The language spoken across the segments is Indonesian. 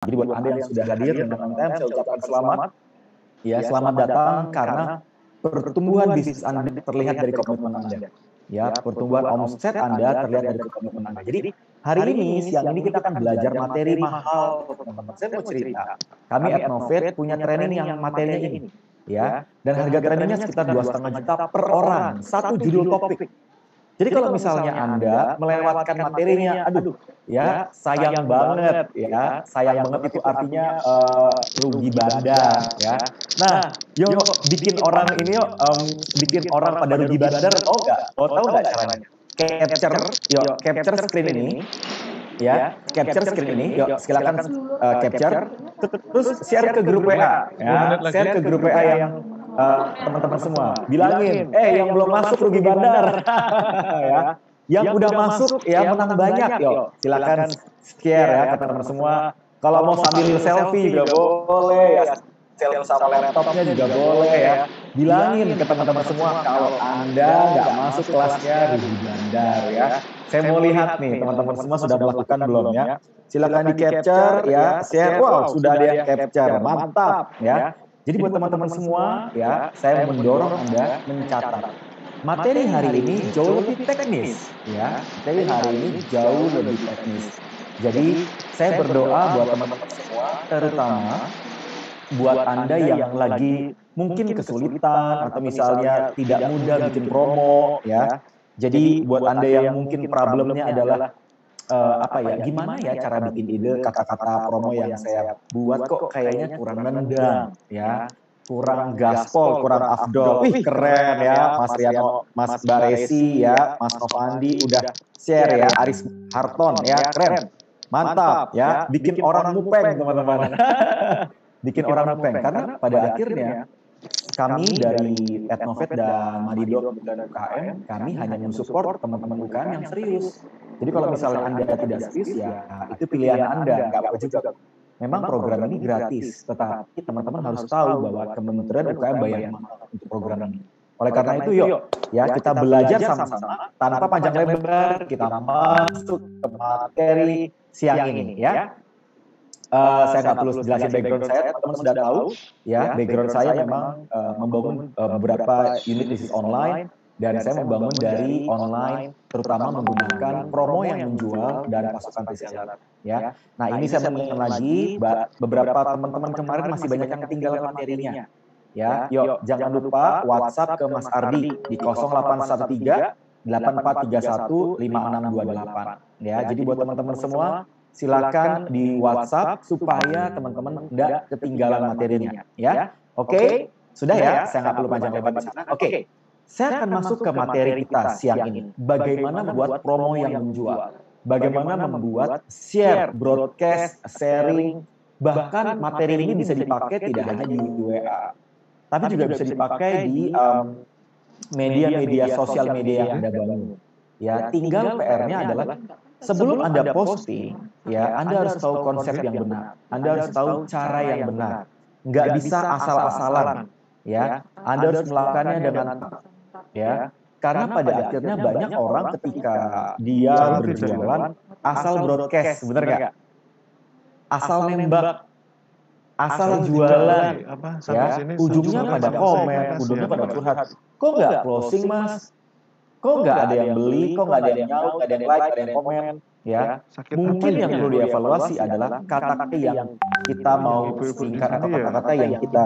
Jadi buat Anda yang sudah hadir dengan on time, saya ucapkan selamat. Ya, selamat datang karena pertumbuhan bisnis Anda terlihat dari komitmen Anda. Ya, pertumbuhan omset Anda terlihat dari komitmen Anda. Jadi hari ini, siang ini kita akan belajar materi mahal, teman-teman. Saya mau cerita, kami at Novate punya training yang materinya ini. Ya, dan harga trainingnya sekitar 2,5 juta per orang, satu judul topik. Jadi kalau misalnya Anda melewatkan materinya, aduh, ya sayang banget, ya sayang banget itu artinya rugi bandar, ya. Nah, yuk bikin orang ini yuk, bikin orang pada rugi bandar, tahu nggak? Mau tahu nggak caranya? Capture screen ini, ya, capture screen ini, yuk silakan capture, terus share ke grup WA, ya, share ke grup WA yang teman-teman semua, bilangin, yang belum masuk rugi bandar, ya, yang udah masuk ya menang banyak, yuk, silakan share ya ke teman-teman semua. Kalau mau sambil selfie juga boleh, ya, selfie sama laptopnya juga boleh ya. Bilangin ke teman-teman semua kalau Anda nggak masuk kelasnya rugi bandar ya. Saya mau lihat nih teman-teman semua sudah melakukan belum ya. Silakan di capture ya, share. Wow, sudah ada yang capture, mantap ya. Jadi buat teman-teman semua ya, saya mendorong Anda mencatat. Materi hari ini jauh lebih teknis ya. Materi hari ini jauh lebih teknis. Jadi saya berdoa buat teman-teman semua, terutama buat Anda yang lagi mungkin kesulitan atau misalnya tidak mudah bikin promo ya. Jadi buat Anda yang mungkin problemnya adalah gimana ya cara bikin ide kata-kata promo yang saya buat kok kayaknya kurang nendang ya, kurang gaspol, kurang afdol. Wih keren ya Mas Riano, Mas Baresi ya, Mas Novandi udah share ya, Aris Harton ya, keren. Mantap ya, bikin orang mupeng teman-teman. Bikin orang mupeng karena pada akhirnya kami dari Etnovet dan Madidot dan UKM, kami hanya mensupport teman-teman UKM yang serius. Jadi kalau misalnya Anda tidak serius ya itu pilihan Anda, nggak apa juga. Memang program ini gratis, tetapi teman-teman harus tahu bahwa Kementerian UKM bayar untuk program ini. Oleh karena itu yuk ya kita belajar sama-sama tanpa panjang lebar, kita masuk ke materi siang ini ya. Saya nggak perlu jelasin background saya, teman-teman sudah tahu ya, background saya memang membangun beberapa unit bisnis online dan saya membangun dari online terutama menggunakan promo yang menjual dan pasukan reseller ya. Nah ini saya mengingat lagi beberapa teman-teman kemarin masih banyak yang ketinggalan materinya ya. Yuk jangan lupa WhatsApp ke Mas Ardi di 0813 8431 5628 ya. Jadi buat teman-teman semua silakan di WhatsApp supaya teman-teman tidak ketinggalan materinya ya. Oke, sudah ya, saya nggak perlu panjang lebar di sana. Oke, saya akan masuk ke materi kita siang ini. Bagaimana membuat promo yang menjual, bagaimana membuat share, broadcast, sharing, bahkan materi ini bisa dipakai tidak hanya di WA, tapi juga bisa dipakai di media-media sosial media yang Anda bangun. Ya, tinggal PR-nya adalah sebelum Anda posting, ya Anda harus tahu konsep yang benar. Anda harus tahu cara yang benar. Nggak bisa asal-asalan, ya. Anda harus melakukannya dengan ya. Karena pada akhirnya banyak orang ketika dia berjualan asal broadcast, bener nggak? Asal nembak, asal jualan, ya. Ujungnya pada komen, ujungnya pada curhat. Kok nggak closing mas? Kok nggak ada yang beli, kok nggak ada yang nyaut, nggak ada yang like, nggak ada yang komen, ya. Mungkin yang perlu dievaluasi adalah kata-kata yang kita mau sharingkan atau kata-kata yang kita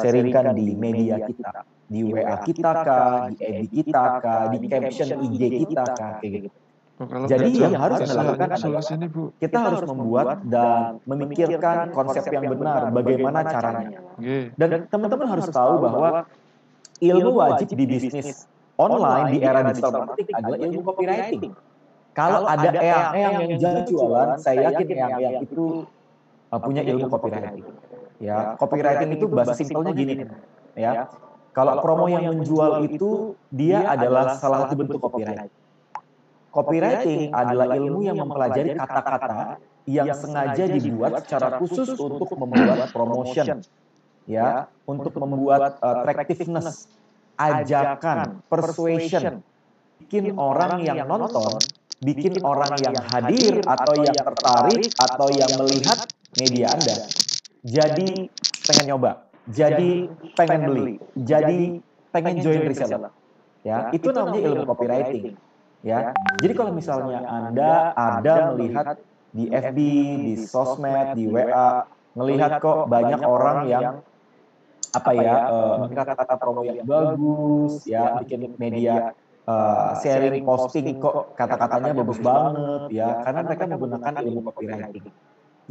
sharingkan di media kita, di WA kita kah, di FB kita kah, di caption IG kita kah, kayak gitu. Jadi yang harus dilakukan adalah kita harus membuat dan memikirkan konsep yang benar, bagaimana caranya. Dan teman-teman harus tahu bahwa ilmu wajib di bisnis online di era digital marketing adalah ilmu copywriting. Kalau ada yang jago jualan, saya yakin yang itu punya ilmu copywriting. Ya, copywriting itu bahasa simpelnya gini, ya. Kalau promo yang menjual itu dia adalah salah satu bentuk copywriting. Copywriting adalah ilmu yang mempelajari kata-kata yang sengaja dibuat secara khusus untuk membuat promotion, ya, untuk membuat attractiveness, ajakan, persuasion, bikin orang yang nonton, bikin orang yang hadir atau yang tertarik atau yang melihat media Anda jadi pengen nyoba, jadi pengen beli, jadi pengen join reseller. Ya, itu namanya ilmu copywriting. Ya, jadi kalau misalnya Anda ada melihat di FB, di sosmed, di WA, melihat kok banyak orang yang apa ya, kata-kata promo yang bagus, ya, bikin media sharing, posting kok kata-katanya bagus banget, ya, karena mereka menggunakan ilmu copywriting.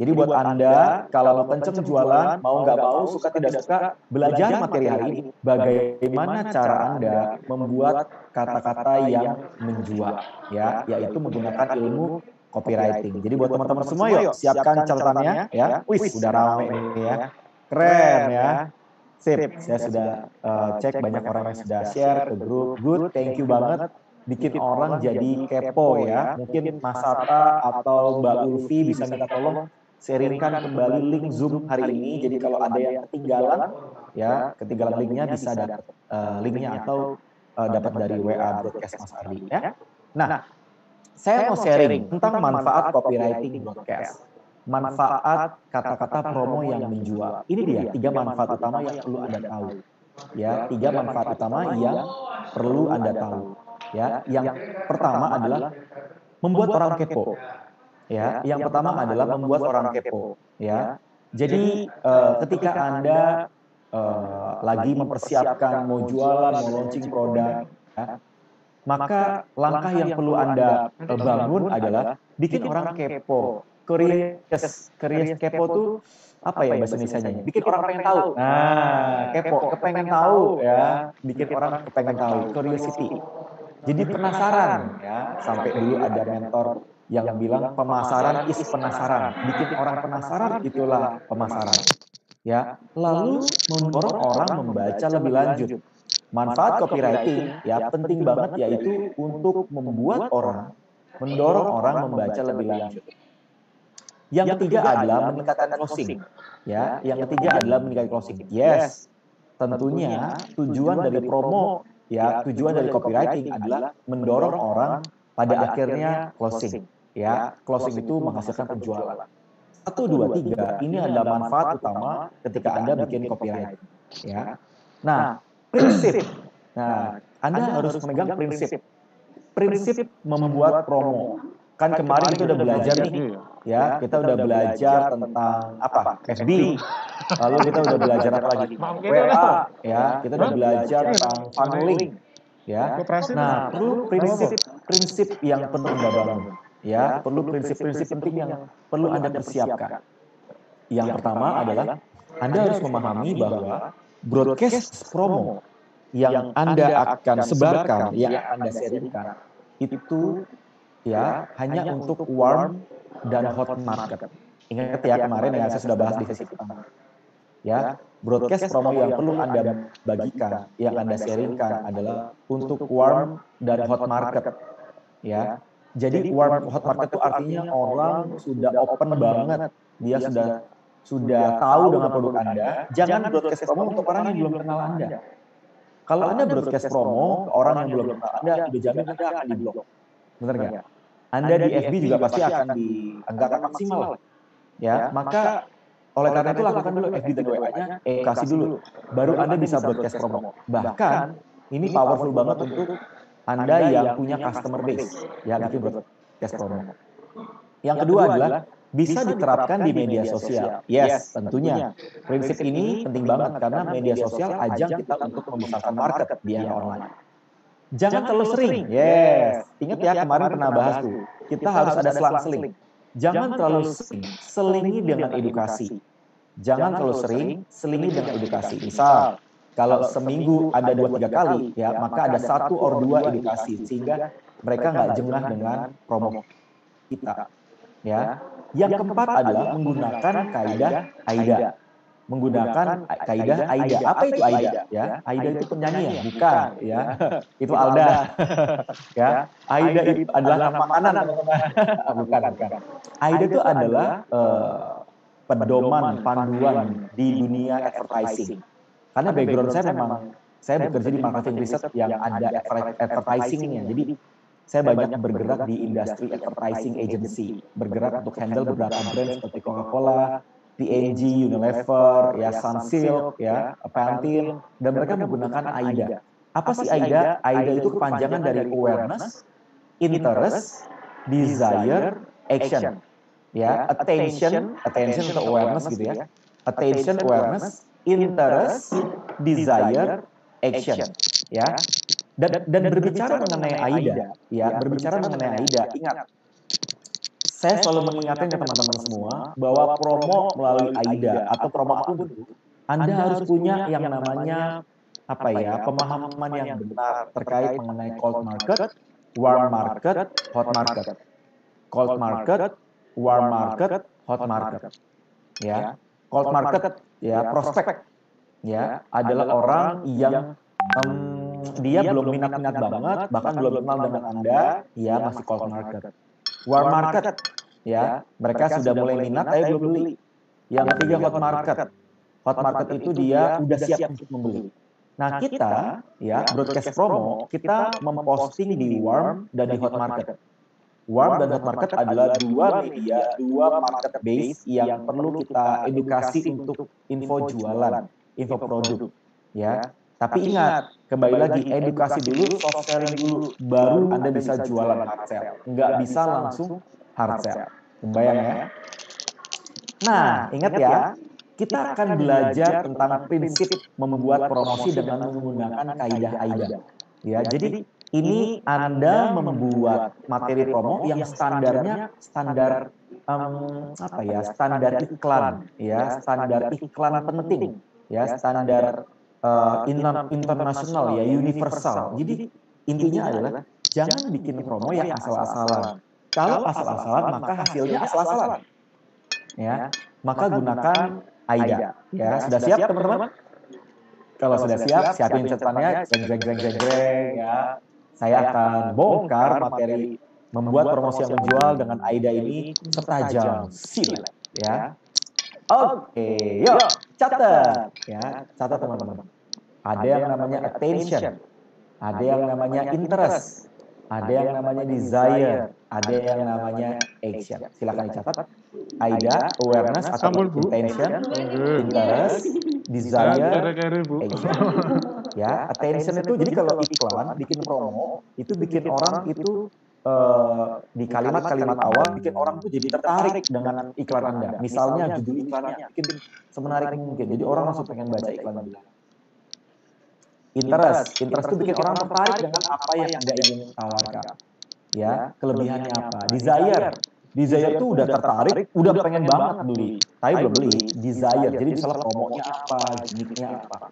Jadi buat Anda, kalau mau kenceng jualan, mau nggak mau, suka tidak suka, belajar materi hari ini. Bagaimana cara Anda membuat kata-kata yang menjual, ya, yaitu menggunakan ilmu copywriting. Jadi buat teman-teman semua, yuk siapkan catatannya, ya. Wih, udah rame nih ya, keren ya. Sip, saya sudah cek banyak orang yang sudah share ke grup. Good, thank you banget. Bikin orang jadi kepo ya. Mungkin Mas Sata atau Mbak Ulfi bisa minta tolong sharingkan kembali link Zoom hari ini. Jadi kalau ada yang ketinggalan, ya ketinggalan linknya bisa dapat linknya atau dapat dari WA broadcast Mas Ardi ya. Nah, saya mau sharing tentang manfaat copywriting broadcast. Manfaat kata-kata promo yang menjual. Ini dia 3 manfaat utama yang perlu Anda tahu. Ya, 3 manfaat utama yang perlu Anda tahu. Ya, yang pertama adalah membuat orang kepo. Ya, yang pertama adalah membuat orang kepo. Ya, jadi ketika Anda lagi mempersiapkan mau jualan, mau launching produk, ya, maka langkah yang perlu Anda bangun adalah bikin orang kepo. Curious kepo tuh apa ya bahasa Indonesianya? Bikin orang pengen tahu. Nah, kepo, kepengen tahu ya, bikin orang kepengen tahu, curiosity. Jadi penasaran ya, sampai dulu ada mentor yang bilang pemasaran is penasaran. Bikin orang penasaran itulah pemasaran. Ya, lalu mendorong orang membaca lebih lanjut. Manfaat copywriting ya penting banget yaitu untuk membuat orang, mendorong orang membaca lebih lanjut. Yang ketiga adalah meningkatkan closing. Ya, yang ketiga adalah meningkatkan closing. Yes, tentunya tujuan dari promo, ya tujuan dari copywriting adalah mendorong orang pada akhirnya closing. Ya, closing itu menghasilkan penjualan. 1, 2, 3, ini adalah manfaat utama ketika Anda bikin copywriting. Ya, nah prinsip. Nah, Anda harus memegang prinsip. Prinsip membuat promo. Kan kemarin kita udah belajar nih, ya, kita udah belajar tentang apa? FB. Lalu kita udah belajar apa lagi? WA, ya, kita udah belajar tentang funneling, ya. Nah, perlu prinsip yang perlu Anda bangun, ya, perlu prinsip-prinsip penting yang perlu Anda persiapkan. Yang pertama adalah Anda harus memahami bahwa broadcast promo yang Anda akan sebarkan, yang Anda sharingkan, itu ya hanya untuk warm dan hot market. Ingat ya kemarin ya saya sudah bahas di sesi pertama. Ya, broadcast promo yang perlu Anda bagikan, yang Anda sharingkan adalah untuk warm dan hot market. Ya, jadi warm hot market itu artinya orang sudah open banget, dia sudah tahu dengan produk Anda. Jangan broadcast promo untuk orang yang belum kenal Anda. Kalau Anda broadcast promo ke orang yang belum kenal Anda, udah jamin Anda akan diblok. Benar nggak? Anda di FB juga pasti akan nggak akan maksimal. Ya, maka oleh karena itu lakukan dulu FB dan WA-nya, edukasi dulu. Baru Anda bisa broadcast promo. Bahkan ini powerful banget untuk Anda yang punya customer base. Ya, bikin broadcast promo. Yang kedua adalah bisa diterapkan di media sosial. Yes, tentunya. Prinsip ini penting banget karena media sosial ajang kita untuk membesarkan market di era online. Jangan terlalu sering. Yes, ingat ya kemarin pernah bahas tuh. Kita harus ada selang-seling. Jangan terlalu sering, selingi dengan edukasi. Jangan terlalu sering, selingi dengan edukasi. Misal, kalau seminggu ada 2-3 kali, ya maka ada 1 or 2 edukasi sehingga mereka nggak jengah dengan promo kita. Ya, yang keempat adalah menggunakan kaidah AIDA. Menggunakan kaidah AIDA. Apa itu AIDA? Ya, AIDA itu penyanyi ya, bukan ya. Itu Alda. Ya, AIDA itu adalah nama makanan teman-teman. Bukan. AIDA itu adalah pedoman panduan di dunia advertising. Karena background saya memang saya bekerja di marketing research yang ada advertisingnya. Jadi saya banyak bergerak di industri advertising agency, bergerak untuk handle beberapa brand seperti Coca-Cola, P&G, Unilever, ya Sunsilk, ya Pantene, dan mereka menggunakan AIDA. Apa sih AIDA? AIDA itu kepanjangan dari awareness, interest, desire, action. Ya, attention atau awareness gitu ya. Attention, awareness, interest, desire, action. Ya. Dan berbicara mengenai AIDA, ya, berbicara mengenai AIDA, ingat, saya selalu mengingatkan ke teman-teman semua bahwa promo melalui AIDA atau promo apapun itu, Anda harus punya yang namanya pemahaman yang benar terkait mengenai cold market, warm market, hot market. Cold market, warm market, hot market. Ya, cold market ya prospek ya adalah orang yang dia belum minat-minat banget, bahkan belum kenal dengan Anda, ya masih cold market. Warm market ya, mereka sudah mulai minat tapi belum beli. Yang ketiga hot market. Hot market itu dia udah siap untuk membeli. Nah, kita ya broadcast promo, kita memposting di warm dan di hot market. Warm dan hot market adalah dua media, dua market base yang perlu kita edukasi untuk info jualan, info produk, ya. Tapi ingat, kembali lagi edukasi dulu, soft selling dulu, baru Anda bisa jualan hard sell. Nggak bisa langsung hard sell. Kebayang ya? Nah, ingat ya, kita akan belajar tentang prinsip membuat promosi dengan menggunakan kaidah AIDA. Ya, jadi ini Anda membuat materi promo yang standarnya standar standar iklan, ya, standar iklan penting, ya, standar internasional, ya, universal. Jadi intinya adalah jangan bikin promo yang asal-asalan. Kalau asal-asalan maka hasilnya asal-asalan. Ya, maka gunakan AIDA. Ya, sudah siap teman-teman? Kalau sudah siap, siapin catatannya, jeng ya. Saya akan bongkar materi membuat promosi yang menjual dengan AIDA ini setajam silet, ya. Oke, yuk catat, ya, catat teman-teman. Ada yang namanya attention, ada yang namanya interest, ada yang namanya desire, ada yang namanya action. Silakan dicatat. AIDA, awareness atau intention, interest, desire, action. Ya, attention itu jadi kalau iklan, bikin promo, itu bikin orang itu di kalimat-kalimat awal bikin orang tuh jadi tertarik dengan iklan Anda. Misalnya judul iklannya bikin semenarik mungkin. Jadi orang langsung pengen baca iklan Anda. Interest itu bikin orang tertarik dengan apa yang Anda ingin tawarkan. Ya, kelebihannya apa? Desire itu udah tertarik, udah pengen banget beli, tapi belum beli. Desire, jadi misalnya promonya apa, gimmicknya apa.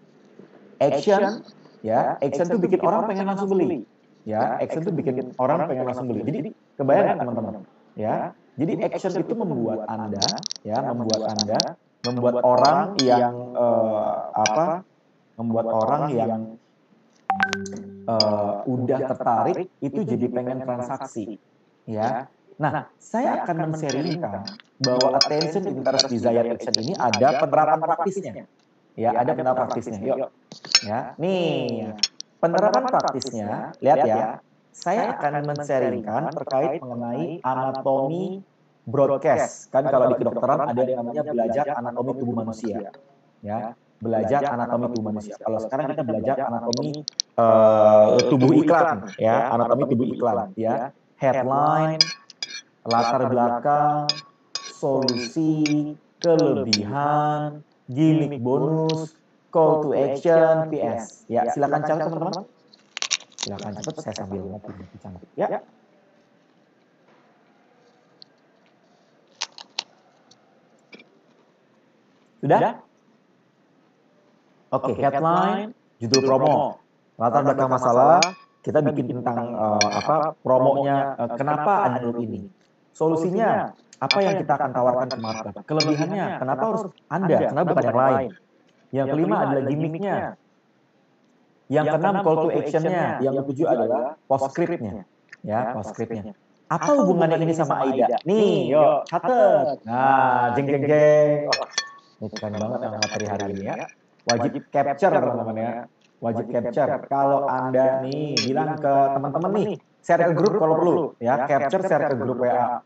Action, ya, action itu bikin orang pengen langsung beli. Ya, action itu bikin orang pengen langsung beli. Jadi kebayang nggak teman-teman? Ya, jadi action itu membuat Anda, ya, membuat orang yang membuat orang yang udah tertarik itu jadi pengen transaksi, ya. Nah, saya akan men-sharingkan bahwa attention, interest, desire, action ini ada penerapan praktisnya. Ya, ada penerapan praktisnya. Yuk. Ya, nih. Penerapan praktisnya, lihat ya. Saya akan men-sharingkan terkait mengenai anatomi broadcast. Kan kalau di kedokteran ada yang namanya belajar anatomi tubuh manusia. Ya, belajar anatomi tubuh manusia. Kalau sekarang kita belajar anatomi tubuh iklan, ya, anatomi tubuh iklan, ya. Headline, latar belakang, solusi, kelebihan, gimmick bonus, call to action, PS. Ya, silakan catat teman-teman. Silakan catat, saya sambil ngopi cantik. Ya. Sudah? Oke, headline, judul promo, latar belakang masalah, kita bikin tentang promonya, kenapa ada ini. Solusinya, apa yang kita akan tawarkan ke market? Kelebihannya, kenapa harus Anda? Kenapa bukan yang lain? Yang kelima adalah gimmicknya. Yang keenam call to action-nya. Yang ketujuh adalah postscript-nya. Ya, postscript-nya. Apa hubungannya ini sama AIDA? Nih, yuk, catat. Nah, jeng. Oh, ini keren banget yang materi hari ini ya. Wajib capture teman-teman ya. Wajib capture. Kalau Anda nih bilang ke teman-teman nih, share ke grup kalau perlu ya, capture share ke grup WA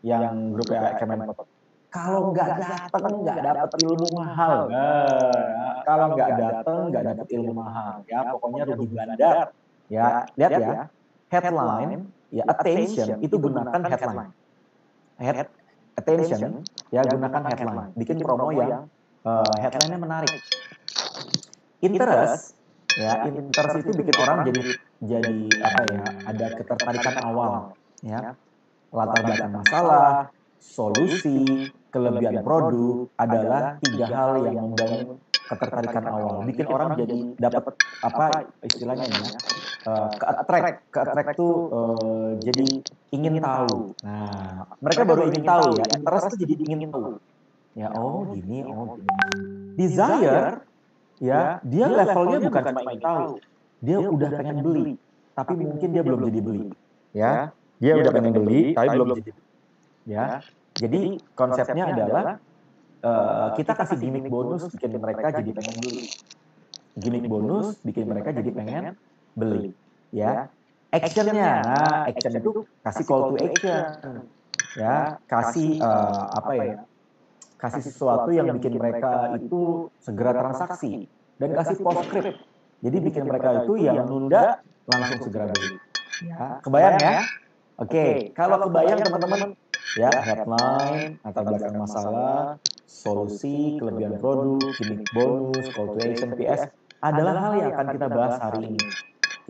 yang grup WA Kemenpot. kalau nggak datang nggak dapat ilmu mahal. Nah, kalau nggak datang nggak dapat ilmu mahal. Ya, pokoknya rugi bandar. Ya, lihat ya. Headline, ya attention itu gunakan headline. Attention, ya gunakan headline. Bikin promo yang headline-nya menarik. Interest, ya interest itu bikin orang jadi apa ya? Ada ketertarikan awal, ya. Latar belakang masalah, solusi, kelebihan produk adalah 3 hal yang membangun ketertarikan awal. Bikin orang jadi dapat apa istilahnya ya? Ke-attract tuh jadi ingin tahu. Nah, mereka baru ingin tahu ya. Interest tuh jadi ingin tahu. Ya, oh gini, oh gini. Desire, ya dia levelnya bukan cuma ingin tahu. Dia udah pengen beli, tapi mungkin dia belum jadi beli. Ya, dia udah pengen beli, tapi belum jadi beli. Ya, jadi konsepnya adalah kita kasih gimmick bonus bikin mereka jadi pengen beli. Gimmick bonus bikin mereka jadi pengen beli. Ya, actionnya, nah action itu kasih call to action. Ya, kasih apa ya? Kasih sesuatu yang bikin mereka itu segera transaksi dan kasih postscript. Jadi bikin mereka itu yang nunda langsung segera beli. Ya, kebayang ya? Oke, kalau kebayang teman-teman, ya headline, latar belakang masalah, solusi, kelebihan produk, gimmick bonus, call to action, PS adalah hal yang akan kita bahas hari ini.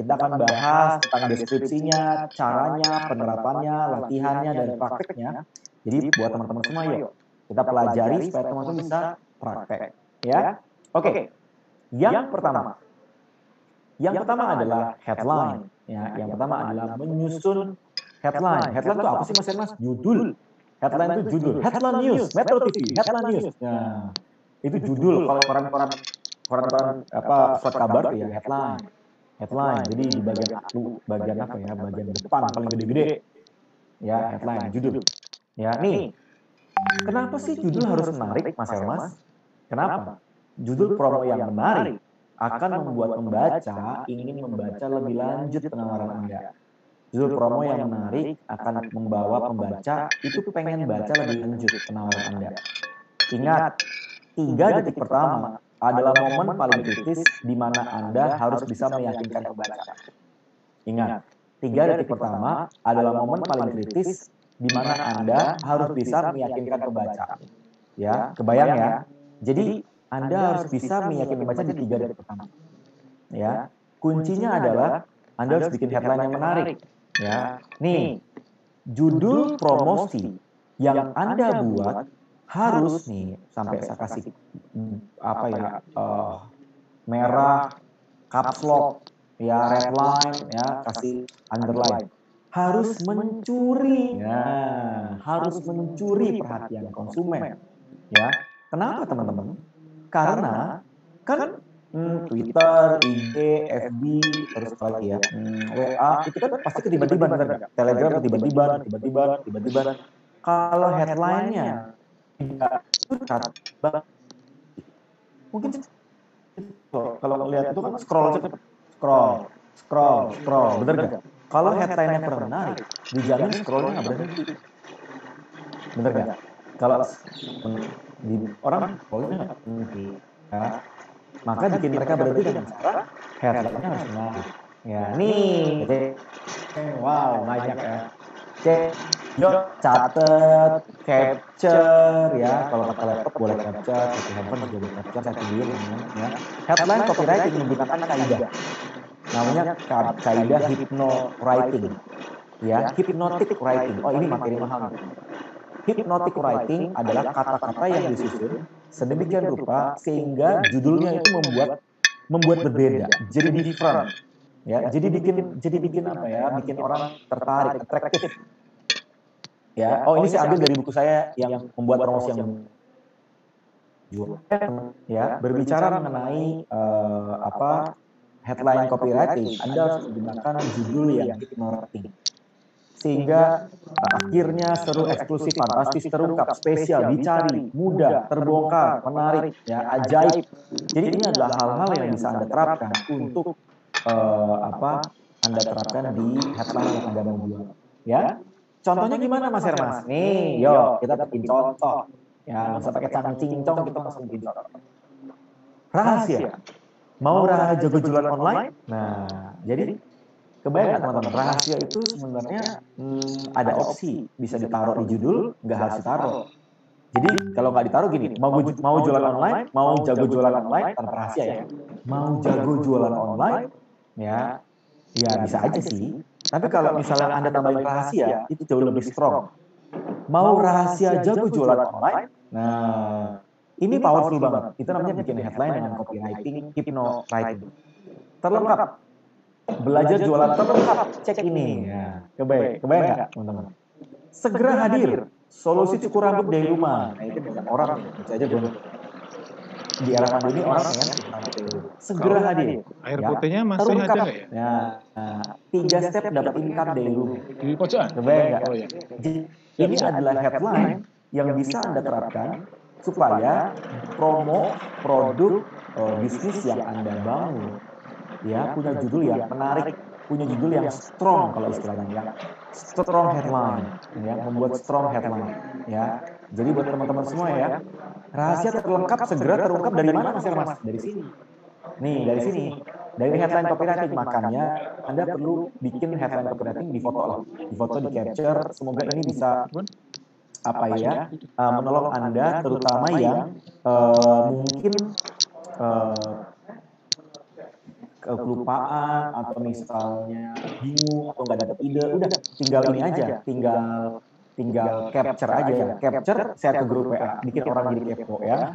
Kita akan bahas tentang deskripsinya, caranya, penerapannya, latihannya, dan prakteknya. Jadi buat teman-teman semua yuk, kita pelajari supaya teman-teman bisa praktek. Ya, oke. Yang pertama adalah headline. Ya, yang pertama adalah menyusun headline. Headline itu apa sih Mas? Judul. Headline itu judul. Headline news, Metro TV, headline news. Nah, itu judul. Kalau koran-koran apa surat kabar tuh ya headline. Headline. Jadi di bagian apa ya? Bagian depan paling gede-gede. Ya, headline, judul. Ya, nih. Kenapa sih judul harus menarik, Mas Elmas? Kenapa? Judul promo yang menarik akan membuat pembaca ingin membaca lebih lanjut penawaran Anda. Judul promo yang menarik akan membawa pembaca itu pengen baca lebih lanjut penawaran Anda. Ingat, 3 detik pertama adalah momen paling kritis di mana Anda harus bisa meyakinkan pembaca. Ingat, 3 detik pertama adalah momen paling kritis di mana Anda harus bisa meyakinkan pembaca. Ya, kebayang ya? Jadi, Anda harus bisa meyakinkan pembaca di 3 detik pertama. Ya, kuncinya adalah Anda harus bikin headline yang menarik. Ya, nih, judul promosi yang Anda buat harus nih sampai saya kasih apa ya merah, caps lock, ya red line, ya kasih underline. Harus mencuri, ya, harus mencuri perhatian konsumen. Ya, kenapa teman-teman? Karena kan Twitter, IG, FB, terus apa lagi ya, WA, itu kan pasti ketiba-tiba, bener nggak? Telegram ketiba-tiba. Kalau headline-nya tidak mungkin kalau ngelihat itu kan scroll, bener nggak? Kalau headline-nya kurang menarik, dijamin scrollnya nggak berhenti, bener nggak? Kalau di orang scrollnya nggak berhenti, ya, maka bikin mereka berhenti dengan cara headline-nya harus menarik. Ya, nih, wow banyak ya. Yuk catat, capture ya. Kalau pakai laptop boleh capture, pakai handphone juga boleh capture. Saya tunjukin teman-teman ya. Headline copywriting menggunakan kaidah. Namanya kaidah hypnowriting. Ya, hypnotic writing. Oh, ini materi mahal nih. Hypnotic writing adalah kata-kata yang disusun sedemikian rupa sehingga judulnya itu membuat berbeda, jadi different. Ya, jadi bikin apa ya? Bikin orang tertarik, atraktif. Ya, oh ini saya ambil dari buku saya yang membuat promosi yang jual. Ya, berbicara mengenai apa headline copywriting, Anda harus menggunakan judul yang hypnotic. Sehingga akhirnya seru, eksklusif, fantastis, terungkap, spesial, dicari, mudah, terbongkar, menarik, ya ajaib. Jadi ini adalah hal-hal yang bisa Anda terapkan untuk Anda terapkan di headline yang Anda mau buat. Ya, contohnya gimana Mas Hermas? Nih, yuk kita bikin contoh. Ya, nggak usah pakai cang-cincong, kita langsung bikin rahasia. Mau jago jualan online? Nah, jadi kebayang nggak teman-teman? Rahasia itu sebenarnya ada opsi, bisa ditaruh di judul, nggak harus ditaruh. Jadi kalau nggak ditaruh gini, mau jualan online, mau jago jualan online tanpa rahasia ya. Mau jago jualan online, ya, ya bisa aja sih. Tapi kalau misalnya Anda tambahin rahasia, itu jauh lebih strong. Mau rahasia jago jualan online, nah ini powerful banget. Itu namanya bikin headline dengan copywriting, hypno-writing. Terlengkap. Belajar jualan terlengkap, cek ini. Ya, kebayang nggak teman-teman? Segera hadir, solusi cukur rambut dari rumah. Nah itu banyak orang nih, bisa aja gue di era pandemi orang pengen cukur rambut dari rumah. Segera hadir. Air Ya, putihnya masih terungkap. ada nggak ya? Nah, 3 step dapat income dari rumah. Di pojokan? Kebayang nggak? Oh, ya. Ini adalah headline yang bisa Anda terapkan supaya promo produk bisnis yang Anda bangun ya punya judul yang menarik, punya judul yang strong kalau istilahnya, yang strong headline, ya membuat strong headline, ya. Jadi buat teman-teman semua ya, rahasia terlengkap segera terungkap dari mana Mas Hermas? Dari sini. Nih dari sini, dari headline copywriting. Makanya Anda perlu bikin headline copywriting di foto lah, di foto, di capture. Semoga ini bisa apa ya menolong Anda, terutama yang mungkin kelupaan atau misalnya bingung atau nggak dapat ide, udah tinggal ini aja, tinggal capture aja, capture, share ke grup WA, bikin orang jadi kepo ya.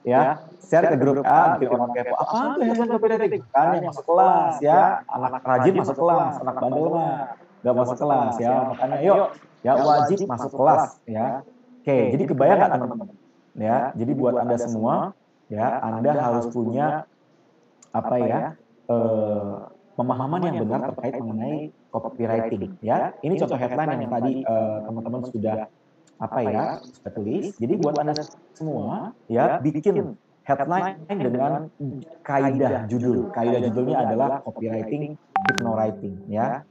Ya, share ke grup A, bikin orang kepo. Apaan tuh headline copywriting? Kan yang masuk kelas ya, anak rajin masuk kelas, anak bandel mah nggak masuk kelas ya. Makanya yuk, ya wajib masuk kelas ya. Oke, jadi kebayang nggak teman-teman? Ya, jadi buat Anda semua, ya Anda harus punya apa ya pemahaman yang benar terkait mengenai copywriting ya. Ini contoh headline yang tadi teman-teman sudah apa ya sudah tulis. Jadi buat Anda semua ya bikin headline dengan kaidah judul. Kaidah judulnya adalah copywriting, hypno-writing ya.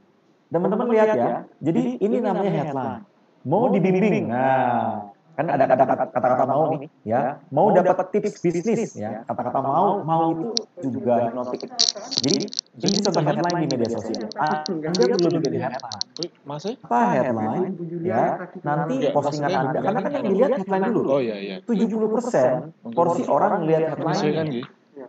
Teman-teman lihat ya. Jadi ini namanya headline. Mau dibimbing. Nah, kan ada kata-kata mau nih ya. Mau dapat tips bisnis ya. Kata-kata mau itu juga hipnotik. Jadi ini contoh headline di media sosial. Anda perlu bikin headline. Apa headline ya? Nanti postingan Anda, karena kan yang dilihat headline dulu. Oh iya iya. 70% porsi orang melihat headline,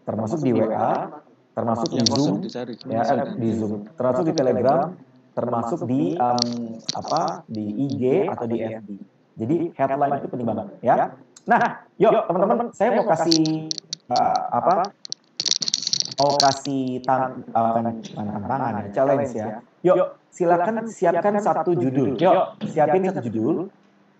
termasuk di WA, termasuk di Zoom, ya di Zoom, termasuk di Telegram, termasuk di di IG atau di FB. Jadi headline itu penting banget ya. Nah, yuk teman-teman, saya mau kasih tantangan ya, challenge ya. Yuk, silakan siapkan satu judul. Yuk, siapin satu judul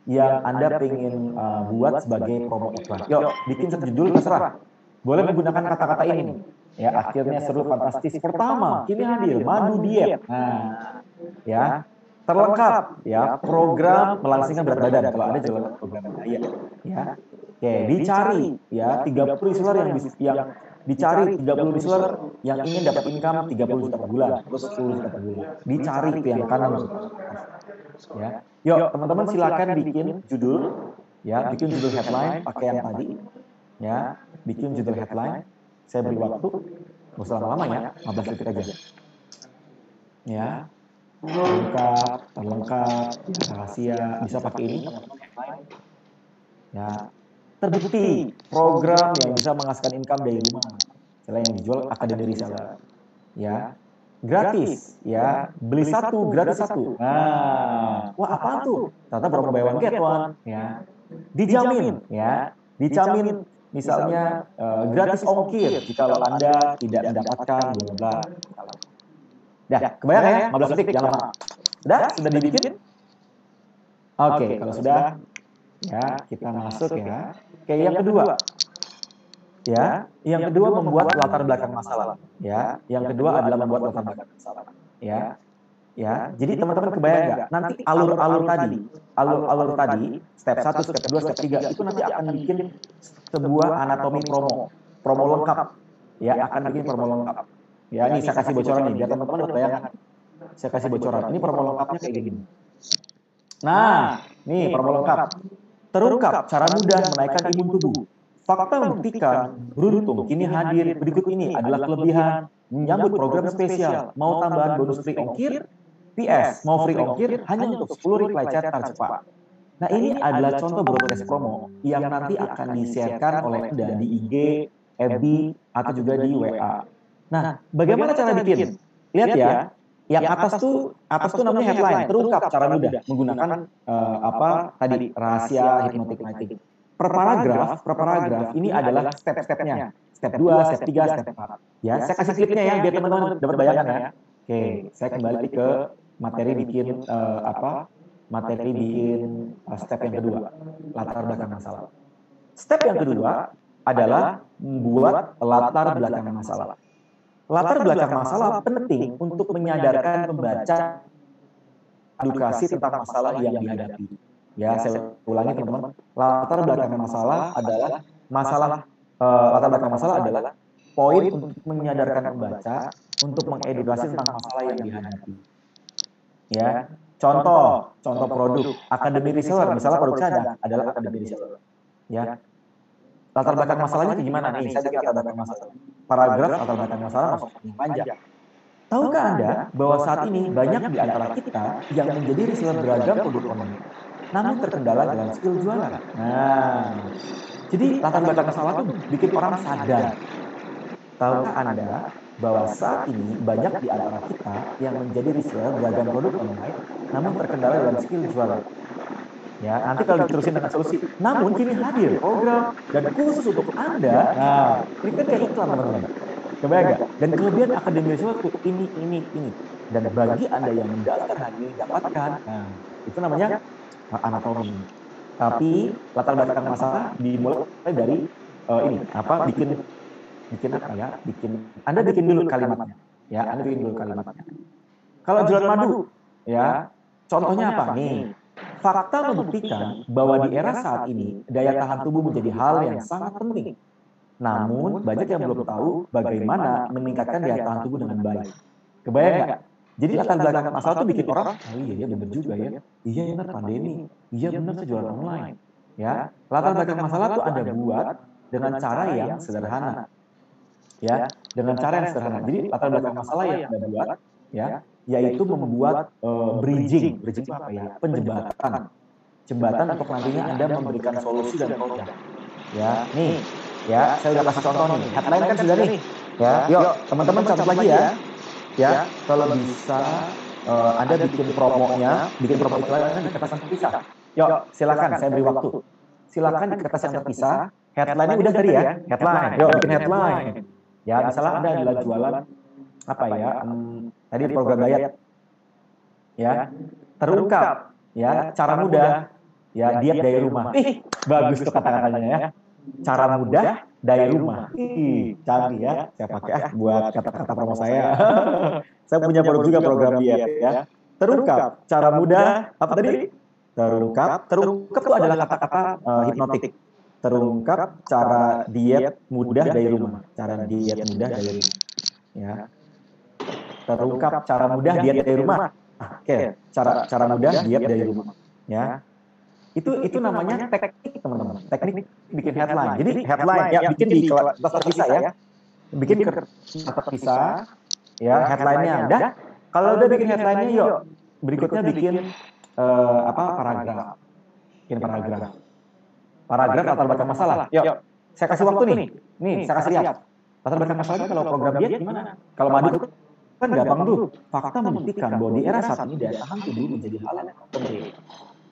yang Anda pengen buat sebagai promo iklan. Yuk, bikin satu judul terserah. Boleh menggunakan kata-kata ini. Ya, akhirnya seru fantastis. Pertama, kini hadir madu diet. Nah, ya, terlengkap ya, program melangsingkan berat badan kalau ada jalan program diet ya. Oke, dicari ya 30 reseller yang dicari 30 reseller yang ingin dapat income 30 juta per bulan, terus 10 juta per bulan. Dicari itu yang kanan ya. Yuk, teman-teman silakan bikin judul ya, bikin judul headline pakai yang tadi ya, bikin judul headline. Saya beri waktu, nggak usah lama-lama ya, 15 detik aja. Ya, terlengkap, ya, rahasia, bisa pakai ini teman-teman headline. Ya, terbukti program yang bisa menghasilkan income dari rumah. Misalnya yang dijual akademi reseller. Ya, gratis ya, beli satu gratis satu. Nah, wah apaan tuh? Ternyata promo buy one get one ya. Dijamin ya, dijamin misalnya gratis ongkir jika Anda tidak mendapatkan bla bla. Dah, kebayang ya? 15 detik jangan lama. Sudah dibikin? Oke, kalau sudah ya, kita masuk ya. Oke, yang kedua. Ya, yang kedua membuat latar belakang masalah. Ya, yang kedua adalah membuat latar belakang masalah. Ya, ya. Jadi teman-teman kebayang nggak? Nanti alur-alur tadi, step 1, step 2, step 3 itu nanti akan bikin sebuah anatomi promo lengkap. Ya, akan bikin promo lengkap. Ya, ini saya kasih bocoran nih, biar teman-teman udah bayangkan. Saya kasih bocoran. Ini promo lengkapnya kayak gini. Nah, nih promo lengkap. Terungkap cara mudah menaikkan imun tubuh. Fakta membuktikan, beruntung kini hadir. Berikut ini adalah kelebihan menyambut program spesial. Mau tambahan bonus free ongkir? PS, mau free ongkir hanya untuk 10 reply chat tercepat. Nah, ini adalah contoh broadcast promo yang nanti akan di-sharekan oleh Anda di IG, FB, atau juga di WA. Nah, bagaimana cara bikin? Lihat ya, yang atas tuh namanya headline, terungkap cara mudah menggunakan apa tadi rahasia hypnotic lighting. Per paragraf ini adalah step-stepnya. Step 2, step 3, step 4. Ya, saya kasih klipnya ya biar teman-teman dapat bayangan ya. Oke, saya kembali ke materi bikin materi bikin step yang kedua, latar belakang masalah. Step yang kedua adalah membuat latar belakang masalah. Latar belakang masalah penting untuk menyadarkan pembaca edukasi tentang masalah yang dihadapi. Ya, saya ulangi teman-teman. Latar belakang masalah adalah latar belakang masalah adalah poin untuk menyadarkan pembaca untuk mengedukasi tentang masalah yang dihadapi. Ya, contoh produk akademi reseller, misalnya produk saya adalah akademi reseller. Ya, latar belakang masalahnya gimana nih? Saya bikin latar belakang masalah. Paragraf latar belakang masalah masuk panjang. Tahukah Anda bahwa saat ini banyak di antara kita yang menjadi reseller beragam produk online, namun terkendala dalam skill jualan? Nah, jadi latar belakang masalah itu bikin orang sadar. Tahukah Anda bahwa saat ini banyak di antara kita yang menjadi reseller beragam produk online, namun terkendala dalam skill jualan? Ya, nanti kalau diterusin dengan solusi. Namun kini hadir program dan khusus untuk Anda. Nah, ini kan kayak iklan teman-teman. Kebayang nggak? Dan kelebihan akademi itu ini. Dan bagi Anda yang mendaftar hari ini dapatkan. Nah, itu namanya anatomi. Tapi latar belakang masalah dimulai dari bikin apa ya? Anda bikin dulu kalimatnya. Ya, Anda bikin dulu kalimatnya. Kalau jualan madu, ya, contohnya apa nih? Fakta membuktikan bahwa di era saat ini daya tahan tubuh menjadi hal yang sangat penting. Namun, banyak yang belum tahu bagaimana meningkatkan daya tahan tubuh dengan baik. Kebayang nggak? Jadi latar belakang masalah itu bikin orang, oh iya benar juga ya. Iya benar pandemi. Iya benar jualan online. Ya, latar belakang masalah itu Anda buat dengan cara yang sederhana. Ya, dengan cara yang sederhana. Jadi latar belakang masalah yang Anda buat, ya, yaitu membuat bridging itu apa ya? Jembatan untuk nantinya Anda memberikan solusi dan program. Ya, nih, ya, saya udah kasih contoh nih. Headline kan sudah nih. Ya, yuk teman-teman catat lagi ya. Ya, kalau bisa Anda bikin promonya, bikin promo iklannya di kertas yang terpisah. Yuk, silakan saya beri waktu. Silakan di kertas yang terpisah. Headline-nya udah tadi ya, headline. Yuk, bikin headline. Ya, misalnya Anda adalah jualan apa ya? Tadi program diet. Ya, terungkap ya, cara mudah ya diet dari rumah. Ih, bagus tuh kata-katanya ya. Cara mudah dari rumah. Ih, canggih ya. Saya pakai buat kata-kata promo saya. Saya punya juga program diet ya. Terungkap cara mudah apa tadi? Terungkap itu adalah kata-kata hipnotik. Terungkap cara diet mudah dari rumah. Cara diet mudah dari rumah. Ya. Terungkap cara mudah diet dari rumah. Oke, cara mudah diet dari rumah. Ya. Itu namanya teknik teman-teman, teknik bikin headline. Jadi headline ya bikin di kertas terpisah ya, bikin kertas terpisah ya headline-nya udah. Kalau udah bikin headline-nya yuk berikutnya bikin paragraf, paragraf latar belakang masalah. Yuk saya kasih waktu nih saya kasih lihat latar belakang masalahnya. Kalau program diet gimana? Kalau madu kan gampang tuh. Fakta membuktikan bahwa di era saat ini daya tahan tubuh menjadi hal yang penting.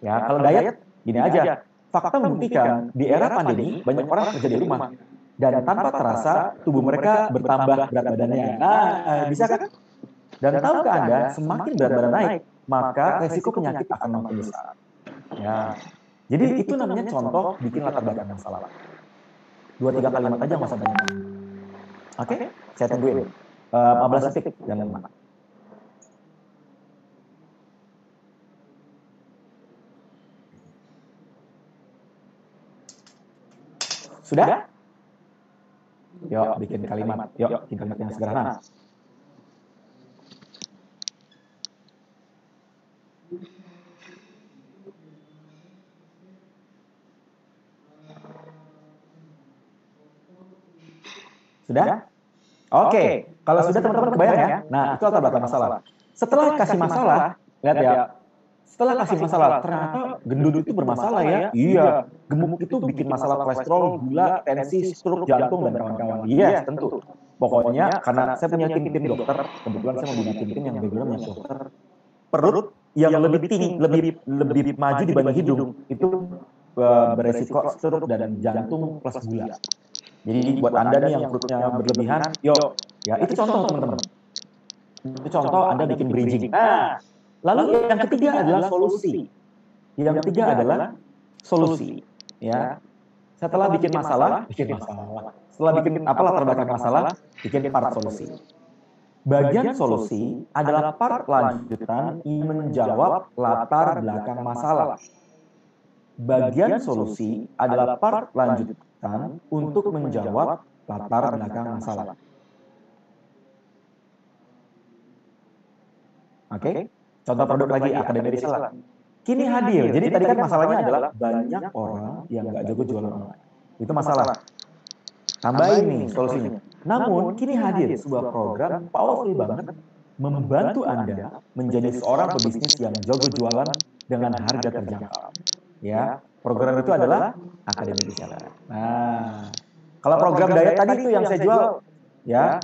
Ya kalau diet gini aja, fakta membuktikan di era pandemi banyak orang kerja di rumah dan tanpa terasa tubuh mereka bertambah berat badannya. Nah, bisa kan? Dan tahukah Anda, semakin berat badan naik, maka resiko penyakit akan makin besar. Ya, jadi itu namanya contoh bikin latar belakang masalah. 2-3 kalimat aja nggak usah banyak. Oke, saya tungguin. 15 detik dan 5. Sudah? Yuk, bikin kalimat. Yuk, bikin kalimat yang sederhana. Sudah? Oke. Kalau sudah teman-teman kebayang ya. Nah, itu latar belakang masalah. Setelah kasih masalah, lihat ya. Setelah kasih masalah, ternyata gendut itu bermasalah ya. Iya, gemuk itu bikin masalah kolesterol, gula, tensi, stroke jantung, dan kawan-kawan. Yes, tentu. Pokoknya karena saya punya tim dokter, kebetulan saya mau tim yang backgroundnya dokter, perut yang lebih tinggi, lebih maju dibanding hidung, itu beresiko stroke dan jantung plus gula. Jadi buat Anda nih yang perutnya berlebihan, yuk, ya itu contoh teman-teman. Itu contoh Anda bikin bridging. Nah, lalu yang ketiga adalah solusi. Yang ketiga adalah solusi. Ya, setelah bikin masalah. Setelah bikin apa latar belakang masalah, bikin part solusi. Bagian solusi adalah part lanjutan yang menjawab latar belakang masalah. Bagian solusi adalah part lanjutan untuk menjawab latar belakang masalah. Oke, contoh produk lagi, Akademi Reseller. Kini hadir, jadi tadi kan masalahnya adalah banyak orang yang nggak jago jualan online. Itu masalah. Tambahin nih solusinya. Namun, kini hadir sebuah program powerful banget membantu Anda menjadi seorang pebisnis yang jago jualan dengan harga terjangkau. Ya, program itu adalah Akademi Reseller. Nah, kalau program diet tadi itu yang saya jual, ya,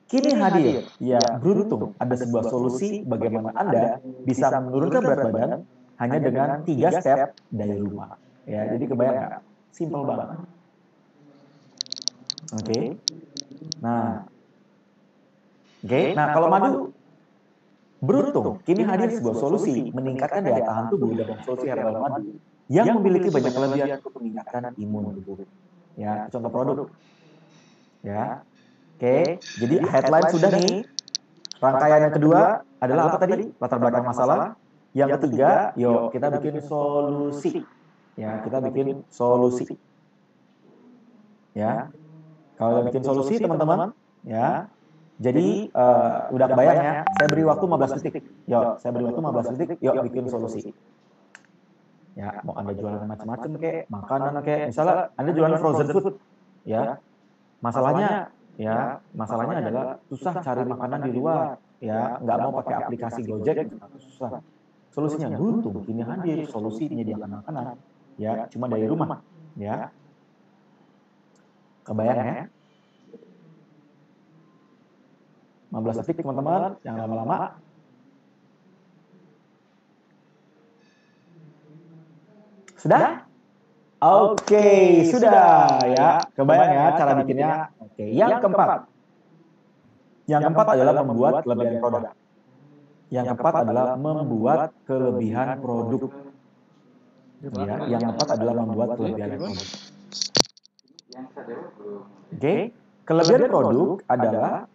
kini hadir, ya beruntung ada sebuah solusi bagaimana Anda bisa menurunkan berat badan hanya dengan 3 step dari rumah. Ya, jadi kebayang nggak? Simple banget. Oke. Nah, kalau madu beruntung kini hadir sebuah solusi meningkatkan daya tahan tubuh dengan solusi herbal madu yang memiliki banyak kelebihan untuk meningkatkan imun tubuh. Ya, contoh produk. Ya. Oke, jadi headline sudah nih. Rangkaian yang kedua adalah apa tadi? Latar belakang masalah. Yang ketiga, yuk kita bikin solusi. Ya, kita bikin solusi. Ya, kalau udah bikin solusi teman-teman, ya. Jadi udah kebayang ya. Saya beri waktu 15 detik. Yuk, saya beri waktu 15 detik. Yuk bikin solusi. Ya, mau Anda jualan macam-macam kayak makanan kayak misalnya Anda jualan frozen food, ya. Masalahnya adalah susah cari makanan di luar, ya, nggak mau pakai aplikasi Gojek, susah. Solusinya beruntung kini hadir solusi menyediakan makanan, ya, cuma dari rumah, ya. Kebayang ya? 15 detik teman-teman, jangan lama-lama. Sudah? Oke, sudah ya. Kebayang ya cara bikinnya. Oke, yang keempat. Yang keempat adalah membuat kelebihan produk. Yang keempat adalah membuat kelebihan produk. Ya, yang keempat adalah membuat kelebihan produk. Oke, kelebihan produk adalah